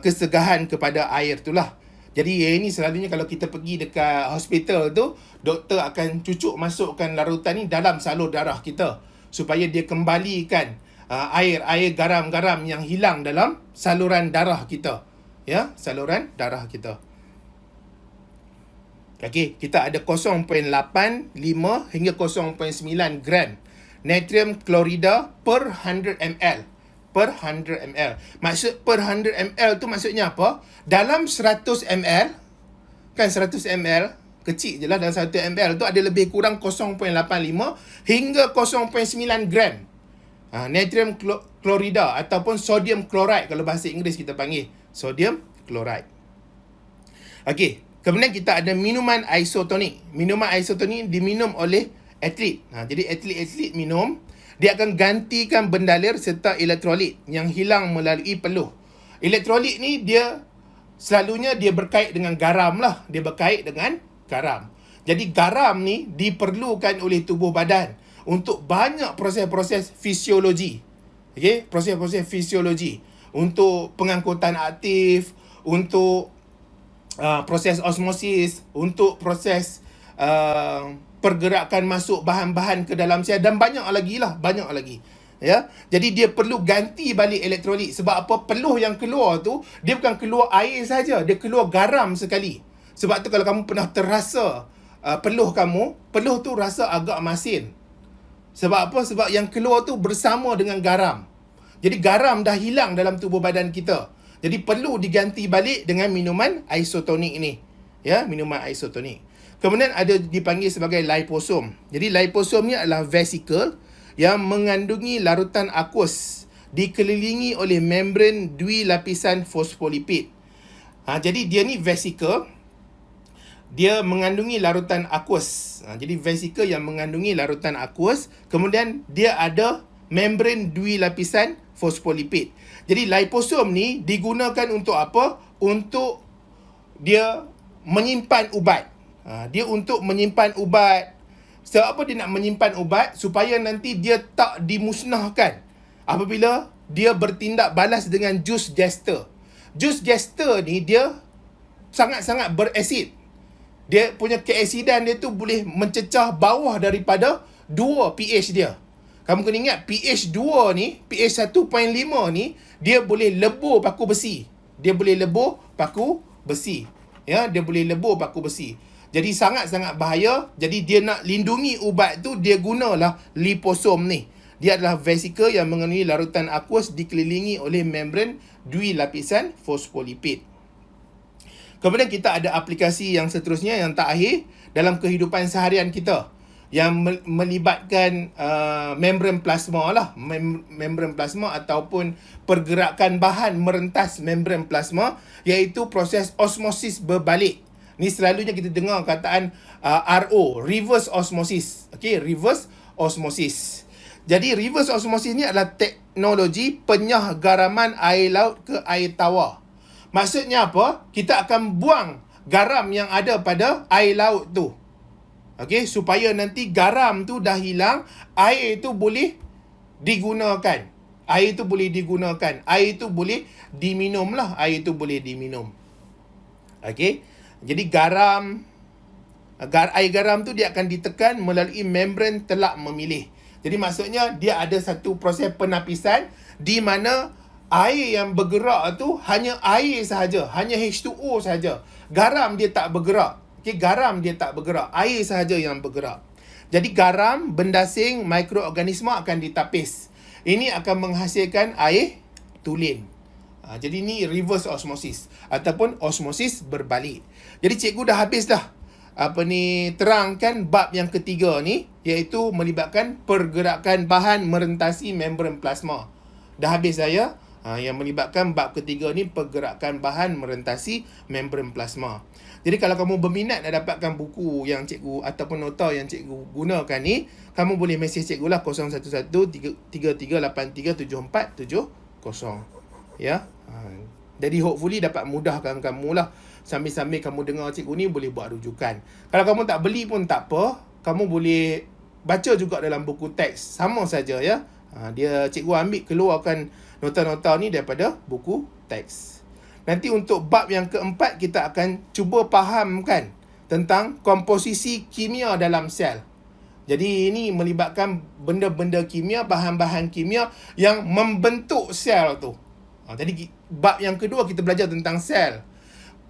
kesegahan kepada air itulah. Jadi ini selalunya kalau kita pergi dekat hospital tu, doktor akan cucuk masukkan larutan ni dalam salur darah kita supaya dia kembalikan air garam-garam yang hilang dalam saluran darah kita. Ya, saluran darah kita. Okey, kita ada 0.85 hingga 0.9 gram natrium klorida per 100 ml. Per 100 ml. Maksud per 100 ml tu maksudnya apa? Dalam 100 ml, kan 100 ml, kecil je lah, dalam 100 ml tu ada lebih kurang 0.85 hingga 0.9 gram natrium klorida ataupun sodium chloride, kalau bahasa Inggeris kita panggil sodium chloride. Okey, kemudian kita ada minuman isotonik. Minuman isotonik diminum oleh atlet. Jadi atlet-atlet minum, dia akan gantikan bendalir serta elektrolit yang hilang melalui peluh. Elektrolit ni dia selalunya dia berkait dengan garam lah. Jadi garam ni diperlukan oleh tubuh badan untuk banyak proses-proses fisiologi. Okey, proses-proses fisiologi. Untuk pengangkutan aktif, untuk proses osmosis, untuk proses pergerakan masuk bahan-bahan ke dalam sel, dan banyak lagi.
Ya, jadi dia perlu ganti balik elektrolit. Sebab apa? Peluh yang keluar tu, dia bukan keluar air saja, dia keluar garam sekali. Sebab tu kalau kamu pernah terasa peluh tu rasa agak masin. Sebab apa? Sebab yang keluar tu bersama dengan garam. Jadi garam dah hilang dalam tubuh badan kita. Jadi perlu diganti balik dengan minuman isotonik ni. Ya, minuman isotonik. Kemudian ada dipanggil sebagai liposom. Jadi liposom ni adalah vesicle yang mengandungi larutan aqueous dikelilingi oleh membran dwi-lapisan fosfolipid. Jadi dia ni vesicle, dia mengandungi larutan aqueous. Jadi vesicle yang mengandungi larutan aqueous, kemudian dia ada membran dwi-lapisan fosfolipid. Jadi liposom ni digunakan untuk apa? Untuk dia menyimpan ubat. Dia untuk menyimpan ubat. Sebab apa dia nak menyimpan ubat? Supaya nanti dia tak dimusnahkan apabila dia bertindak balas dengan jus jester. Jus jester ni dia sangat-sangat berasid. Dia punya keasidan dia tu boleh mencecah bawah daripada 2 pH dia. Kamu kena ingat pH 2 ni, pH 1.5 ni, dia boleh lebur paku besi. Dia boleh lebur paku besi. Ya, dia boleh lebur paku besi. Jadi sangat-sangat bahaya. Jadi dia nak lindungi ubat tu, dia gunalah liposom ni. Dia adalah vesicle yang mengandungi larutan aqueous dikelilingi oleh membran dwi-lapisan fosfolipid. Kemudian kita ada aplikasi yang seterusnya, yang terakhir dalam kehidupan seharian kita, yang melibatkan membran plasma lah. Membran plasma ataupun pergerakan bahan merentas membran plasma, iaitu proses osmosis berbalik. Ni selalunya kita dengar kataan RO, reverse osmosis. Okey, reverse osmosis. Jadi reverse osmosis ni adalah teknologi penyah garaman air laut ke air tawar. Maksudnya apa? Kita akan buang garam yang ada pada air laut tu. Okey, supaya nanti garam tu dah hilang, air tu boleh digunakan. Air tu boleh digunakan. Air tu boleh diminum lah. Air tu boleh diminum. Okey. Jadi air garam tu dia akan ditekan melalui membran telak memilih. Jadi maksudnya dia ada satu proses penapisan di mana air yang bergerak tu hanya air sahaja, hanya H2O sahaja. Garam dia tak bergerak. Okay, garam dia tak bergerak, air sahaja yang bergerak. Jadi garam, benda asing, mikroorganisma akan ditapis. Ini akan menghasilkan air tulen. Jadi ni reverse osmosis ataupun osmosis berbalik. Jadi cikgu dah habis dah terangkan bab yang ketiga ni, iaitu melibatkan pergerakan bahan merentasi membran plasma. Dah habis saya. Yang melibatkan bab ketiga ni, pergerakan bahan merentasi membran plasma. Jadi kalau kamu berminat nak dapatkan buku yang cikgu ataupun nota yang cikgu gunakan ni, kamu boleh mesej cikgu lah 011-3383-7470. Ya. Jadi hopefully dapat mudahkan kamu lah. Sambil-sambil kamu dengar cikgu ni, boleh buat rujukan. Kalau kamu tak beli pun tak apa, kamu boleh baca juga dalam buku teks. Sama saja ya. Dia cikgu ambil keluarkan nota-nota ni daripada buku teks. Nanti untuk bab yang keempat, kita akan cuba fahamkan tentang komposisi kimia dalam sel. Jadi ini melibatkan benda-benda kimia, bahan-bahan kimia yang membentuk sel tu. Jadi bab yang kedua kita belajar tentang sel.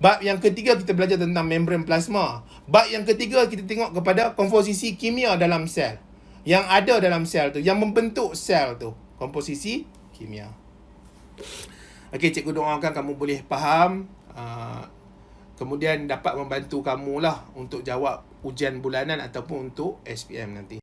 Bab yang ketiga kita belajar tentang membran plasma. Bab yang ketiga kita tengok kepada komposisi kimia dalam sel. Yang ada dalam sel tu, yang membentuk sel tu. Komposisi kimia. Okey, cikgu doakan kamu boleh faham. Kemudian dapat membantu kamu lah untuk jawab ujian bulanan ataupun untuk SPM nanti.